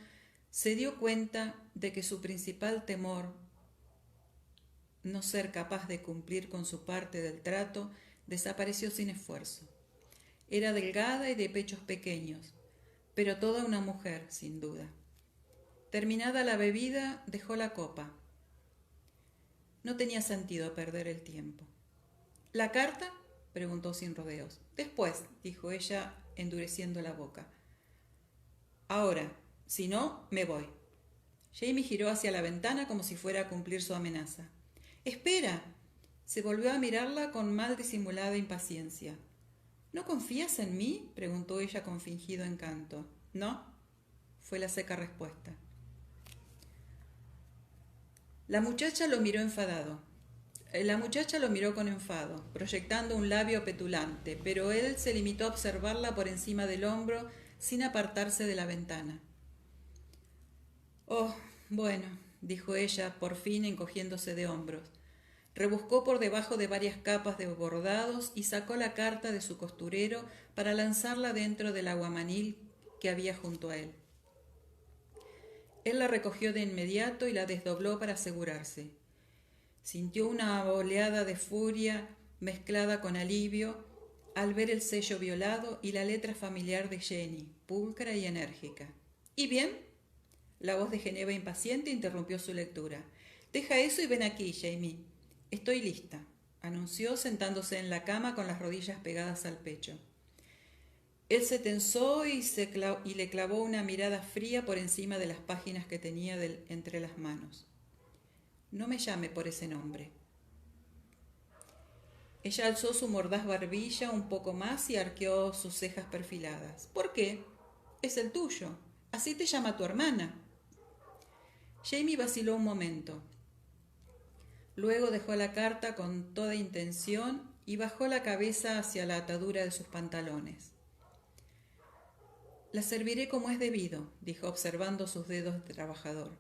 se dio cuenta de que su principal temor, no ser capaz de cumplir con su parte del trato, desapareció sin esfuerzo. Era delgada y de pechos pequeños, pero toda una mujer, sin duda. Terminada la bebida, dejó la copa. No tenía sentido perder el tiempo. ¿La carta?, preguntó sin rodeos. Después, dijo ella, endureciendo la boca. Ahora, si no, me voy. Jamie giró hacia la ventana como si fuera a cumplir su amenaza. ¡Espera! Se volvió a mirarla con mal disimulada impaciencia. ¿No confías en mí?, preguntó ella con fingido encanto. No, fue la seca respuesta. La muchacha lo miró con enfado, proyectando un labio petulante, pero él se limitó a observarla por encima del hombro sin apartarse de la ventana. «Oh, bueno», dijo ella, por fin encogiéndose de hombros. Rebuscó por debajo de varias capas de bordados y sacó la carta de su costurero para lanzarla dentro del aguamanil que había junto a él. Él la recogió de inmediato y la desdobló para asegurarse. Sintió una oleada de furia mezclada con alivio al ver el sello violado y la letra familiar de Jenny, pulcra y enérgica. ¿Y bien?, la voz de Geneva impaciente interrumpió su lectura. «Deja eso y ven aquí, Jamie. Estoy lista», anunció sentándose en la cama con las rodillas pegadas al pecho. Él se tensó y le clavó una mirada fría por encima de las páginas que tenía entre las manos. «No me llame por ese nombre». Ella alzó su mordaz barbilla un poco más y arqueó sus cejas perfiladas. «¿Por qué? Es el tuyo. Así te llama tu hermana». Jamie vaciló un momento. Luego dejó la carta con toda intención y bajó la cabeza hacia la atadura de sus pantalones. «La serviré como es debido», dijo observando sus dedos de trabajador.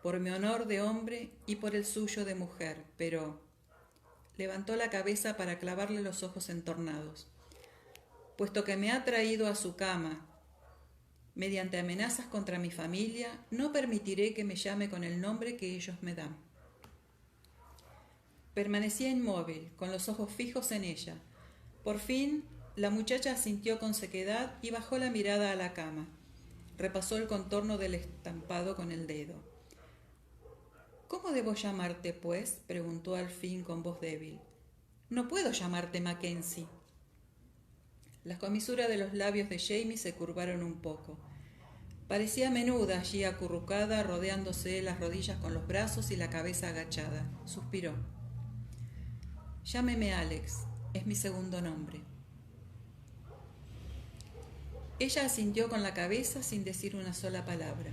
«Por mi honor de hombre y por el suyo de mujer, pero...» Levantó la cabeza para clavarle los ojos entornados. «Puesto que me ha traído a su cama, mediante amenazas contra mi familia, no permitiré que me llame con el nombre que ellos me dan». Permanecía inmóvil, con los ojos fijos en ella. Por fin, la muchacha asintió con sequedad y bajó la mirada a la cama. Repasó el contorno del estampado con el dedo. «¿Cómo debo llamarte, pues?», preguntó al fin con voz débil. «No puedo llamarte Mackenzie». Las comisuras de los labios de Jamie se curvaron un poco. Parecía menuda allí acurrucada, rodeándose las rodillas con los brazos y la cabeza agachada. Suspiró. «Llámeme Alex, es mi segundo nombre». Ella asintió con la cabeza sin decir una sola palabra.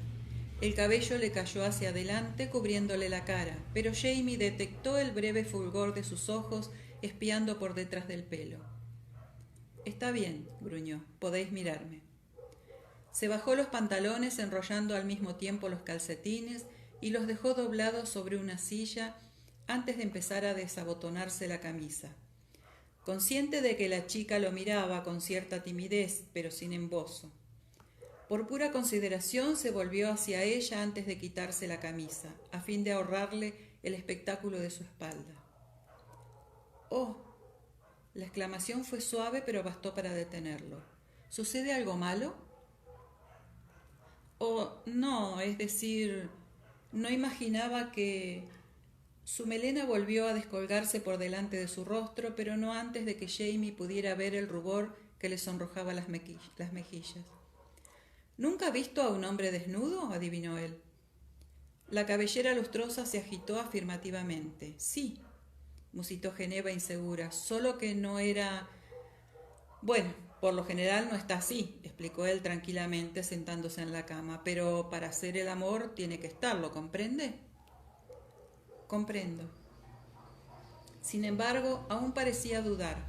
El cabello le cayó hacia adelante, cubriéndole la cara, pero Jamie detectó el breve fulgor de sus ojos espiando por detrás del pelo. «Está bien», gruñó, «podéis mirarme». Se bajó los pantalones enrollando al mismo tiempo los calcetines y los dejó doblados sobre una silla antes de empezar a desabotonarse la camisa. Consciente de que la chica lo miraba con cierta timidez, pero sin embozo. Por pura consideración se volvió hacia ella antes de quitarse la camisa, a fin de ahorrarle el espectáculo de su espalda. «Oh». La exclamación fue suave, pero bastó para detenerlo. «¿Sucede algo malo?» «Oh, no, es decir, no imaginaba que...» Su melena volvió a descolgarse por delante de su rostro, pero no antes de que Jamie pudiera ver el rubor que le sonrojaba las mejillas. «¿Nunca ha visto a un hombre desnudo?», adivinó él. La cabellera lustrosa se agitó afirmativamente. «Sí», musitó Geneva insegura, «solo que no era...». «Bueno, por lo general no está así», explicó él tranquilamente sentándose en la cama, «pero para hacer el amor tiene que estarlo, ¿comprende?». «Comprendo». Sin embargo, aún parecía dudar.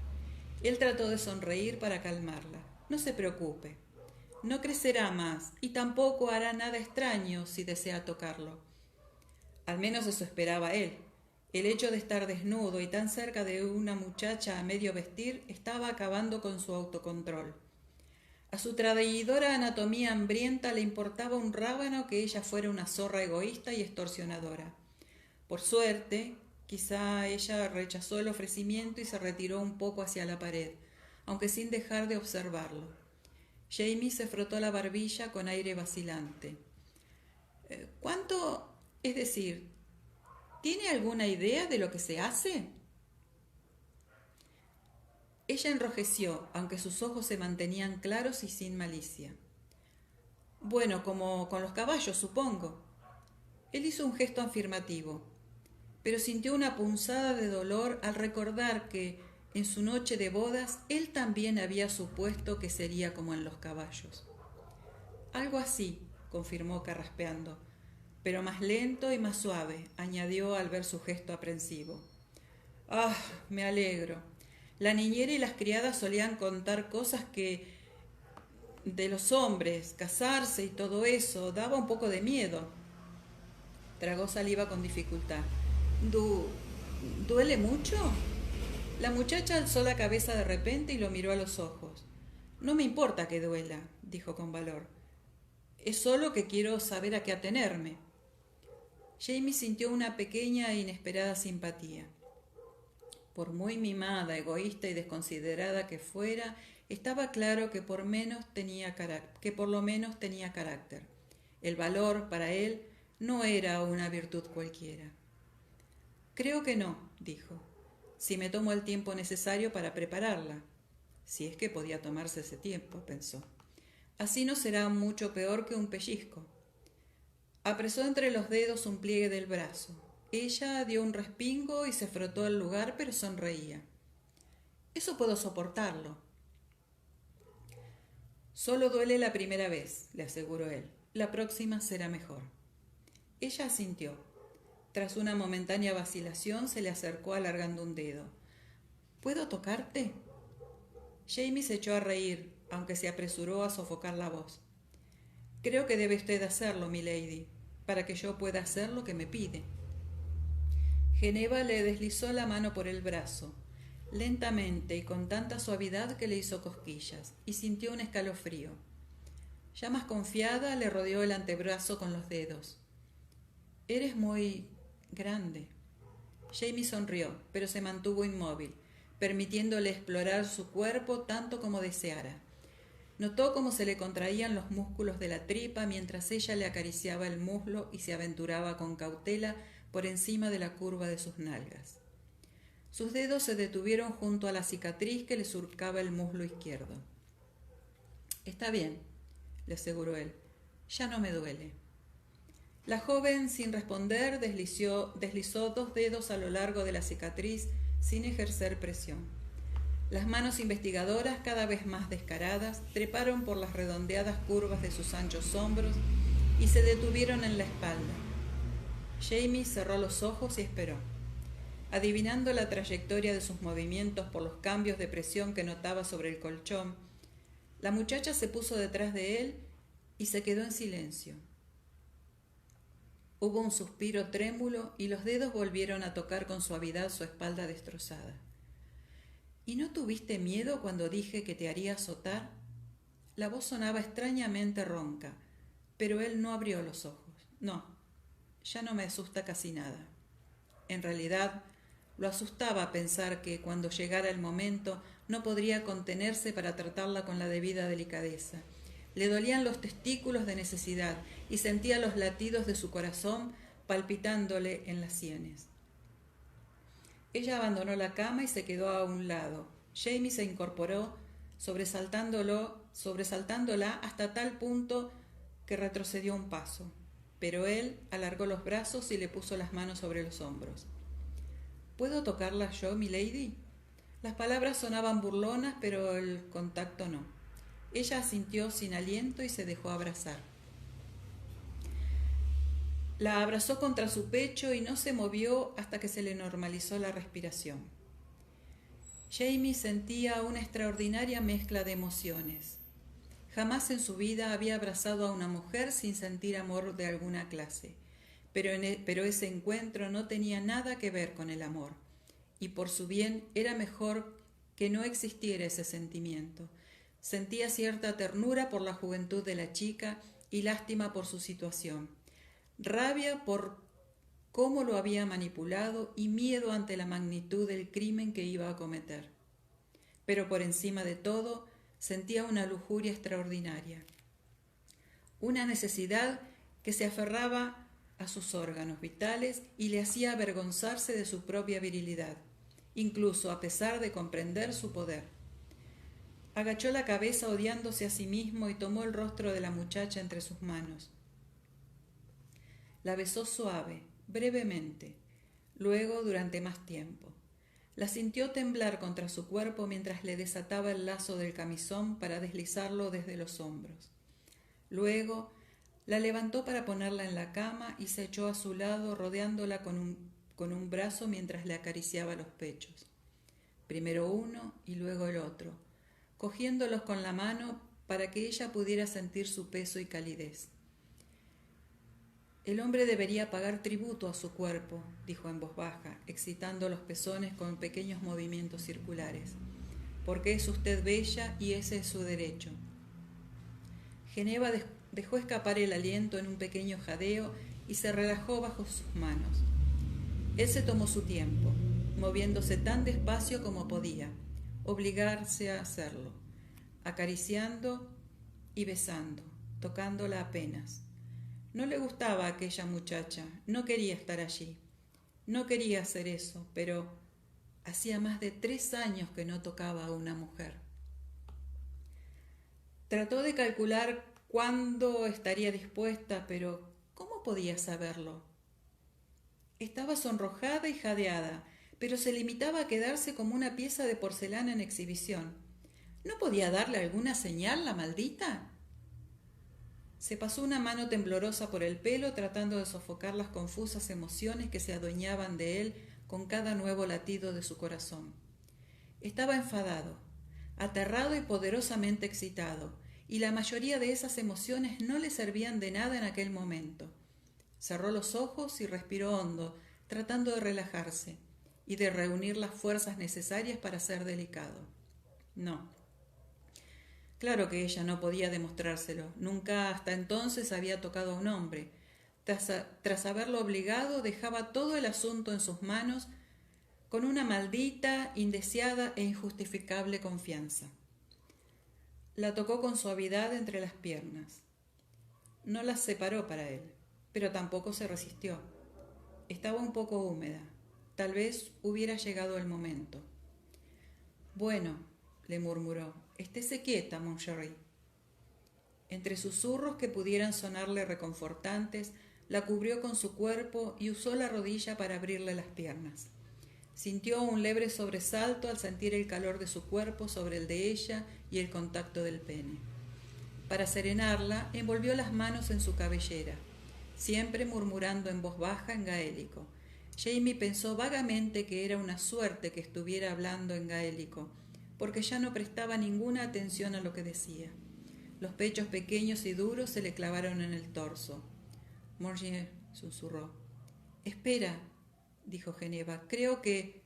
Él trató de sonreír para calmarla. «No se preocupe. No crecerá más y tampoco hará nada extraño si desea tocarlo». Al menos eso esperaba él. El hecho de estar desnudo y tan cerca de una muchacha a medio vestir estaba acabando con su autocontrol. A su traidora anatomía hambrienta le importaba un rábano que ella fuera una zorra egoísta y extorsionadora. Por suerte, quizá ella rechazó el ofrecimiento y se retiró un poco hacia la pared, aunque sin dejar de observarlo. Jamie se frotó la barbilla con aire vacilante. «¿Cuánto? Es decir, ¿tiene alguna idea de lo que se hace?». Ella enrojeció, aunque sus ojos se mantenían claros y sin malicia. «Bueno, como con los caballos, supongo». Él hizo un gesto afirmativo, pero sintió una punzada de dolor al recordar que, en su noche de bodas, él también había supuesto que sería como en los caballos. «Algo así», confirmó carraspeando, «pero más lento y más suave», añadió al ver su gesto aprensivo. «Ah, me alegro. La niñera y las criadas solían contar cosas de los hombres, casarse y todo eso, daba un poco de miedo». Tragó saliva con dificultad. ¿Duele mucho?». La muchacha alzó la cabeza de repente y lo miró a los ojos. «No me importa que duela», dijo con valor. «Es solo que quiero saber a qué atenerme». Jamie sintió una pequeña e inesperada simpatía. Por muy mimada, egoísta y desconsiderada que fuera, estaba claro que por lo menos tenía carácter. El valor, para él, no era una virtud cualquiera. «Creo que no», dijo, «si me tomo el tiempo necesario para prepararla». Si es que podía tomarse ese tiempo, pensó. «Así no será mucho peor que un pellizco». Apresó entre los dedos un pliegue del brazo. Ella dio un respingo y se frotó el lugar, pero sonreía. «Eso puedo soportarlo». «Solo duele la primera vez», le aseguró él. «La próxima será mejor». Ella asintió. Tras una momentánea vacilación, se le acercó alargando un dedo. «¿Puedo tocarte?». Jamie se echó a reír, aunque se apresuró a sofocar la voz. «Creo que debe usted hacerlo, milady, para que yo pueda hacer lo que me pide». Geneva le deslizó la mano por el brazo, lentamente y con tanta suavidad que le hizo cosquillas, y sintió un escalofrío. Ya más confiada, le rodeó el antebrazo con los dedos. «Eres muy grande». Jamie sonrió, pero se mantuvo inmóvil, permitiéndole explorar su cuerpo tanto como deseara. Notó cómo se le contraían los músculos de la tripa mientras ella le acariciaba el muslo y se aventuraba con cautela por encima de la curva de sus nalgas. Sus dedos se detuvieron junto a la cicatriz que le surcaba el muslo izquierdo. «Está bien», le aseguró él, «ya no me duele». La joven, sin responder, deslizó 2 dedos a lo largo de la cicatriz sin ejercer presión. Las manos investigadoras, cada vez más descaradas, treparon por las redondeadas curvas de sus anchos hombros y se detuvieron en la espalda. Jamie cerró los ojos y esperó. Adivinando la trayectoria de sus movimientos por los cambios de presión que notaba sobre el colchón, la muchacha se puso detrás de él y se quedó en silencio. Hubo un suspiro trémulo y los dedos volvieron a tocar con suavidad su espalda destrozada. ¿Y no tuviste miedo cuando dije que te haría azotar? La voz sonaba extrañamente ronca, pero él no abrió los ojos. No, ya no me asusta casi nada. En realidad, lo asustaba pensar que cuando llegara el momento no podría contenerse para tratarla con la debida delicadeza. Le dolían los testículos de necesidad y sentía los latidos de su corazón palpitándole en las sienes. Ella abandonó la cama y se quedó a un lado. Jamie se incorporó, sobresaltándola hasta tal punto que retrocedió un paso. Pero él alargó los brazos y le puso las manos sobre los hombros. ¿Puedo tocarla yo, milady? Las palabras sonaban burlonas, pero el contacto no. Ella asintió sin aliento y se dejó abrazar. La abrazó contra su pecho y no se movió hasta que se le normalizó la respiración. Jamie sentía una extraordinaria mezcla de emociones. Jamás en su vida había abrazado a una mujer sin sentir amor de alguna clase, pero ese encuentro no tenía nada que ver con el amor, y por su bien era mejor que no existiera ese sentimiento. Sentía cierta ternura por la juventud de la chica y lástima por su situación, rabia por cómo lo había manipulado y miedo ante la magnitud del crimen que iba a cometer. Pero por encima de todo, sentía una lujuria extraordinaria, una necesidad que se aferraba a sus órganos vitales y le hacía avergonzarse de su propia virilidad, incluso a pesar de comprender su poder. Agachó la cabeza odiándose a sí mismo y tomó el rostro de la muchacha entre sus manos. La besó suave, brevemente, luego durante más tiempo. La sintió temblar contra su cuerpo mientras le desataba el lazo del camisón para deslizarlo desde los hombros. Luego la levantó para ponerla en la cama y se echó a su lado rodeándola con un brazo mientras le acariciaba los pechos. Primero uno y luego el otro, cogiéndolos con la mano para que ella pudiera sentir su peso y calidez. El hombre debería pagar tributo a su cuerpo, dijo en voz baja, excitando los pezones con pequeños movimientos circulares, porque es usted bella y ese es su derecho. Geneva dejó escapar el aliento en un pequeño jadeo y se relajó bajo sus manos. Él se tomó su tiempo, moviéndose tan despacio como podía, obligarse a hacerlo, acariciando y besando, tocándola apenas. No le gustaba aquella muchacha, no quería estar allí, no quería hacer eso, pero hacía más de 3 años que no tocaba a una mujer. Trató de calcular cuándo estaría dispuesta, pero ¿cómo podía saberlo? Estaba sonrojada y jadeada, pero se limitaba a quedarse como una pieza de porcelana en exhibición. ¿No podía darle alguna señal, la maldita? Se pasó una mano temblorosa por el pelo tratando de sofocar las confusas emociones que se adueñaban de él con cada nuevo latido de su corazón. Estaba enfadado, aterrado y poderosamente excitado, y la mayoría de esas emociones no le servían de nada en aquel momento. Cerró los ojos y respiró hondo, tratando de relajarse y de reunir las fuerzas necesarias para ser delicado. No. Claro que ella no podía demostrárselo. Nunca hasta entonces había tocado a un hombre. Tras haberlo obligado, dejaba todo el asunto en sus manos con una maldita, indeseada e injustificable confianza. La tocó con suavidad entre las piernas. No las separó para él, pero tampoco se resistió. Estaba un poco húmeda. Tal vez hubiera llegado el momento. Bueno, le murmuró, estése quieta, mon chéri. Entre susurros que pudieran sonarle reconfortantes, la cubrió con su cuerpo y usó la rodilla para abrirle las piernas. Sintió un leve sobresalto al sentir el calor de su cuerpo sobre el de ella y el contacto del pene. Para serenarla, envolvió las manos en su cabellera, siempre murmurando en voz baja en gaélico. Jamie pensó vagamente que era una suerte que estuviera hablando en gaélico, porque ya no prestaba ninguna atención a lo que decía. Los pechos pequeños y duros se le clavaron en el torso. Morgier susurró. Espera, dijo Geneva. Creo que...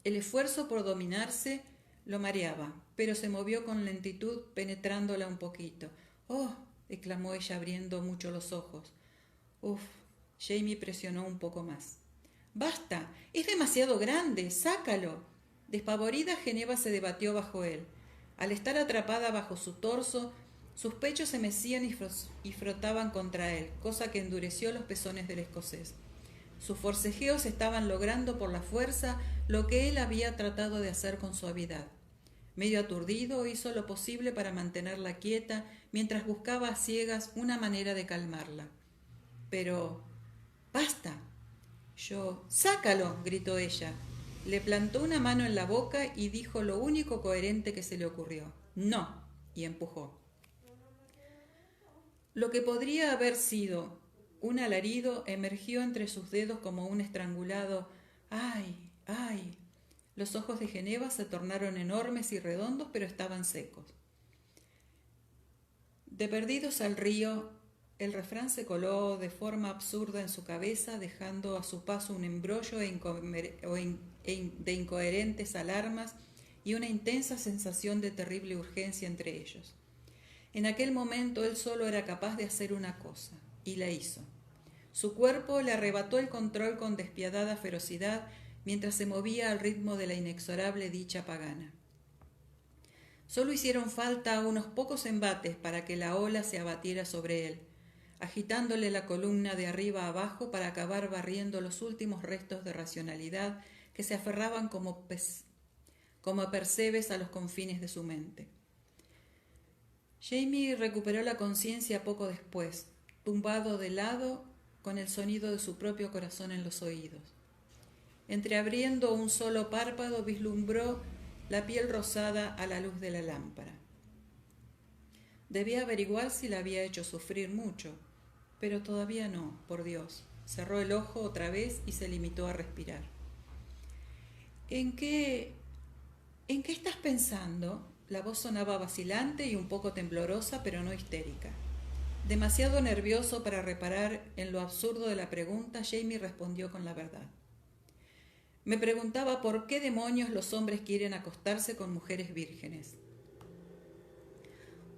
El esfuerzo por dominarse lo mareaba, pero se movió con lentitud, penetrándola un poquito. «Oh», exclamó ella abriendo mucho los ojos. «Uf», Jamie presionó un poco más. «¡Basta! ¡Es demasiado grande! ¡Sácalo!». Despavorida, Geneva se debatió bajo él. Al estar atrapada bajo su torso, sus pechos se mecían y frotaban contra él, cosa que endureció los pezones del escocés. Sus forcejeos estaban logrando por la fuerza lo que él había tratado de hacer con suavidad. Medio aturdido, hizo lo posible para mantenerla quieta mientras buscaba a ciegas una manera de calmarla. Pero... «¡Basta!». «¡Sácalo!», gritó ella. Le plantó una mano en la boca y dijo lo único coherente que se le ocurrió. «No», y empujó. Lo que podría haber sido un alarido emergió entre sus dedos como un estrangulado «¡Ay! ¡Ay!». Los ojos de Geneva se tornaron enormes y redondos, pero estaban secos. De perdidos al río, el refrán se coló de forma absurda en su cabeza, dejando a su paso un embrollo de incoherentes alarmas y una intensa sensación de terrible urgencia entre ellos. En aquel momento él solo era capaz de hacer una cosa, y la hizo. Su cuerpo le arrebató el control con despiadada ferocidad mientras se movía al ritmo de la inexorable dicha pagana. Solo hicieron falta unos pocos embates para que la ola se abatiera sobre él, agitándole la columna de arriba a abajo para acabar barriendo los últimos restos de racionalidad que se aferraban como percebes a los confines de su mente. Jamie recuperó la conciencia poco después, tumbado de lado con el sonido de su propio corazón en los oídos. Entreabriendo un solo párpado, vislumbró la piel rosada a la luz de la lámpara. Debía averiguar si la había hecho sufrir mucho, pero todavía no, por Dios. Cerró el ojo otra vez y se limitó a respirar. ¿En qué estás pensando? La voz sonaba vacilante y un poco temblorosa, pero no histérica. Demasiado nervioso para reparar en lo absurdo de la pregunta, Jamie respondió con la verdad. Me preguntaba por qué demonios los hombres quieren acostarse con mujeres vírgenes.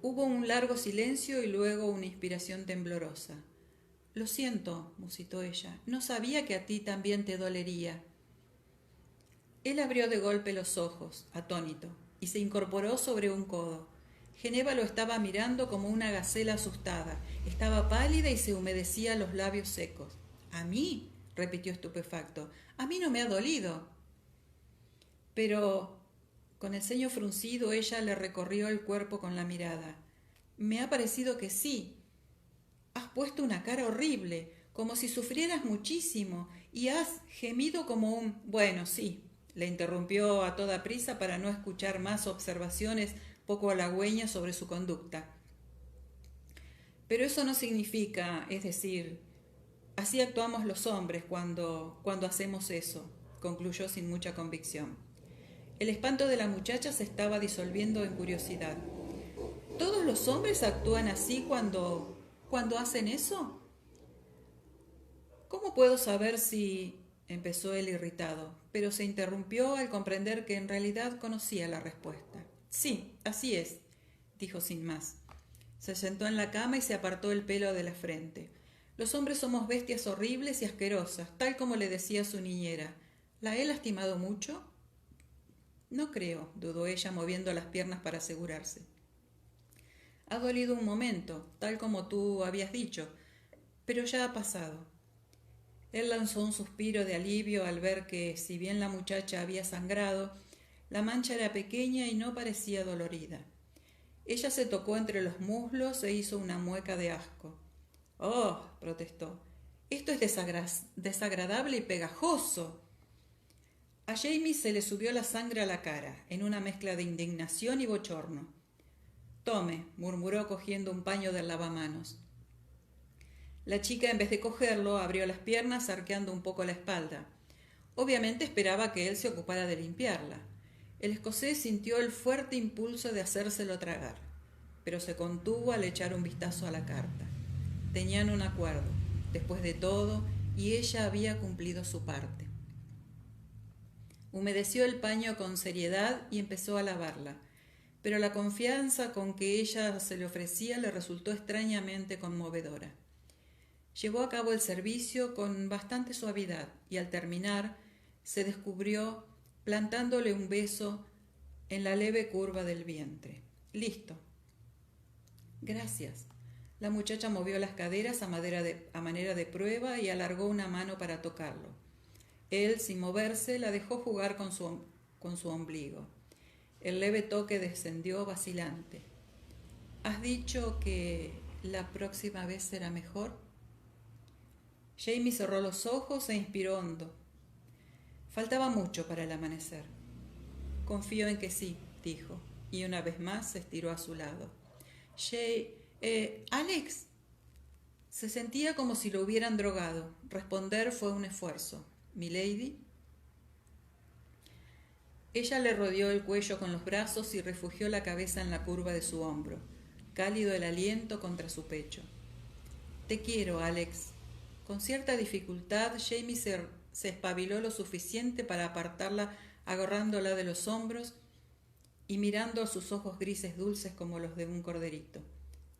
Hubo un largo silencio y luego una inspiración temblorosa. Lo siento, musitó ella, no sabía que a ti también te dolería. Él abrió de golpe los ojos, atónito, y se incorporó sobre un codo. Geneva lo estaba mirando como una gacela asustada. Estaba pálida y se humedecía los labios secos. ¿A mí?, repitió estupefacto. «A mí no me ha dolido». Pero, con el ceño fruncido, ella le recorrió el cuerpo con la mirada. «Me ha parecido que sí. Has puesto una cara horrible, como si sufrieras muchísimo, y has gemido como un... Bueno, sí», le interrumpió a toda prisa para no escuchar más observaciones poco halagüeñas sobre su conducta. «Pero eso no significa, es decir, así actuamos los hombres cuando hacemos eso», concluyó sin mucha convicción. El espanto de la muchacha se estaba disolviendo en curiosidad. ¿Todos los hombres actúan así cuando hacen eso? ¿Cómo puedo saber si...? Empezó él irritado, pero se interrumpió al comprender que en realidad conocía la respuesta. «Sí, así es», dijo sin más. Se sentó en la cama y se apartó el pelo de la frente. «Los hombres somos bestias horribles y asquerosas, tal como le decía su niñera. ¿La he lastimado mucho?» «No creo», dudó ella moviendo las piernas para asegurarse. «Ha dolido un momento, tal como tú habías dicho, pero ya ha pasado». Él lanzó un suspiro de alivio al ver que, si bien la muchacha había sangrado, la mancha era pequeña y no parecía dolorida. Ella se tocó entre los muslos e hizo una mueca de asco. «Oh», protestó, «esto es desagradable y pegajoso». A Jamie se le subió la sangre a la cara, en una mezcla de indignación y bochorno. «Tome», murmuró cogiendo un paño del lavamanos. La chica, en vez de cogerlo, abrió las piernas, arqueando un poco la espalda. Obviamente esperaba que él se ocupara de limpiarla. El escocés sintió el fuerte impulso de hacérselo tragar. pero se contuvo al echar un vistazo a la carta. Tenían un acuerdo, después de todo, y ella había cumplido su parte. Humedeció el paño con seriedad y empezó a lavarla, pero la confianza con que ella se le ofrecía le resultó extrañamente conmovedora. Llevó a cabo el servicio con bastante suavidad y al terminar se descubrió plantándole un beso en la leve curva del vientre. «Listo». «Gracias». La muchacha movió las caderas a manera de prueba y alargó una mano para tocarlo. Él, sin moverse, la dejó jugar con su ombligo. El leve toque descendió vacilante. «¿Has dicho que la próxima vez será mejor?» Jamie cerró los ojos e inspiró hondo. Faltaba mucho para el amanecer. «Confío en que sí», dijo, y una vez más se estiró a su lado. «Alex». Se sentía como si lo hubieran drogado. Responder fue un esfuerzo. «¿Milady?» Ella le rodeó el cuello con los brazos y refugió la cabeza en la curva de su hombro, cálido el aliento contra su pecho. «Te quiero, Alex». Con cierta dificultad, Jamie se espabiló lo suficiente para apartarla, agarrándola de los hombros y mirando a sus ojos grises dulces como los de un corderito.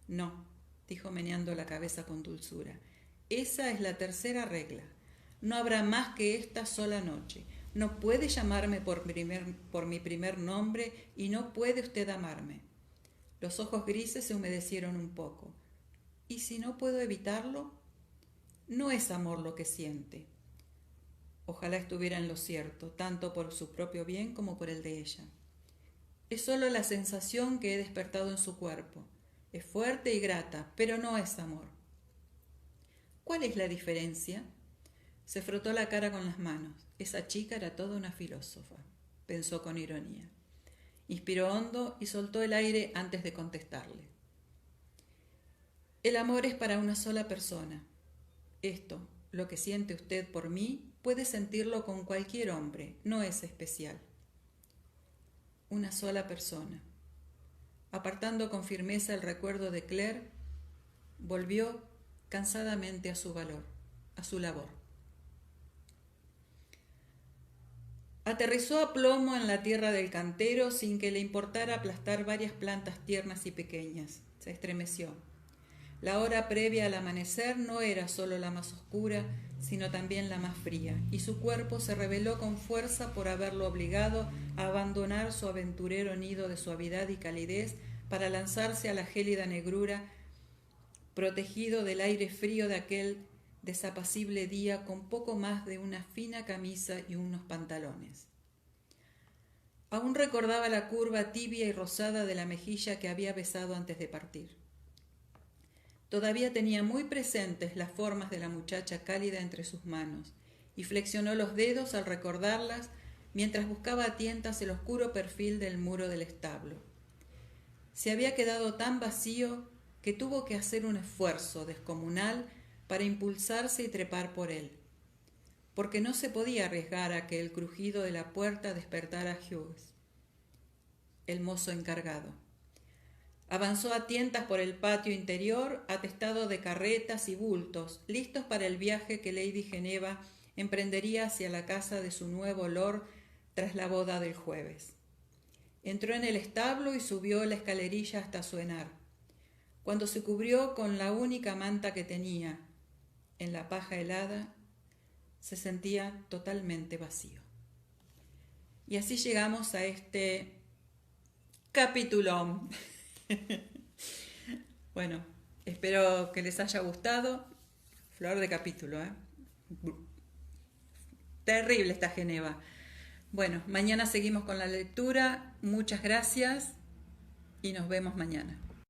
«No», dijo meneando la cabeza con dulzura. «Esa es la tercera regla. No habrá más que esta sola noche. No puede llamarme por mi primer nombre y no puede usted amarme». Los ojos grises se humedecieron un poco. «¿Y si no puedo evitarlo?» «No es amor lo que siente». Ojalá estuviera en lo cierto, tanto por su propio bien como por el de ella. «Es solo la sensación que he despertado en su cuerpo. Es fuerte y grata, pero no es amor». «¿Cuál es la diferencia?» Se frotó la cara con las manos. Esa chica era toda una filósofa, pensó con ironía. Inspiró hondo y soltó el aire antes de contestarle. «El amor es para una sola persona. Esto, lo que siente usted por mí, puede sentirlo con cualquier hombre, no es especial». Una sola persona. Apartando con firmeza el recuerdo de Claire, volvió cansadamente a su labor. Aterrizó a plomo en la tierra del cantero sin que le importara aplastar varias plantas tiernas y pequeñas. Se estremeció. La hora previa al amanecer no era solo la más oscura, sino también la más fría, y su cuerpo se rebeló con fuerza por haberlo obligado a abandonar su aventurero nido de suavidad y calidez para lanzarse a la gélida negrura, protegido del aire frío de aquel desapacible día con poco más de una fina camisa y unos pantalones. Aún recordaba la curva tibia y rosada de la mejilla que había besado antes de partir. Todavía tenía muy presentes las formas de la muchacha cálida entre sus manos, y flexionó los dedos al recordarlas mientras buscaba a tientas el oscuro perfil del muro del establo. Se había quedado tan vacío que tuvo que hacer un esfuerzo descomunal para impulsarse y trepar por él, porque no se podía arriesgar a que el crujido de la puerta despertara a Hughes, el mozo encargado. Avanzó a tientas por el patio interior, atestado de carretas y bultos, listos para el viaje que Lady Geneva emprendería hacia la casa de su nuevo lord tras la boda del jueves. Entró en el establo y subió la escalerilla hasta su enar. Cuando se cubrió con la única manta que tenía, en la paja helada, se sentía totalmente vacío. Y así llegamos a este capitulón. Bueno, espero que les haya gustado. Flor de capítulo, ¿eh? Terrible esta Geneva. Bueno, mañana seguimos con la lectura. Muchas gracias y nos vemos mañana.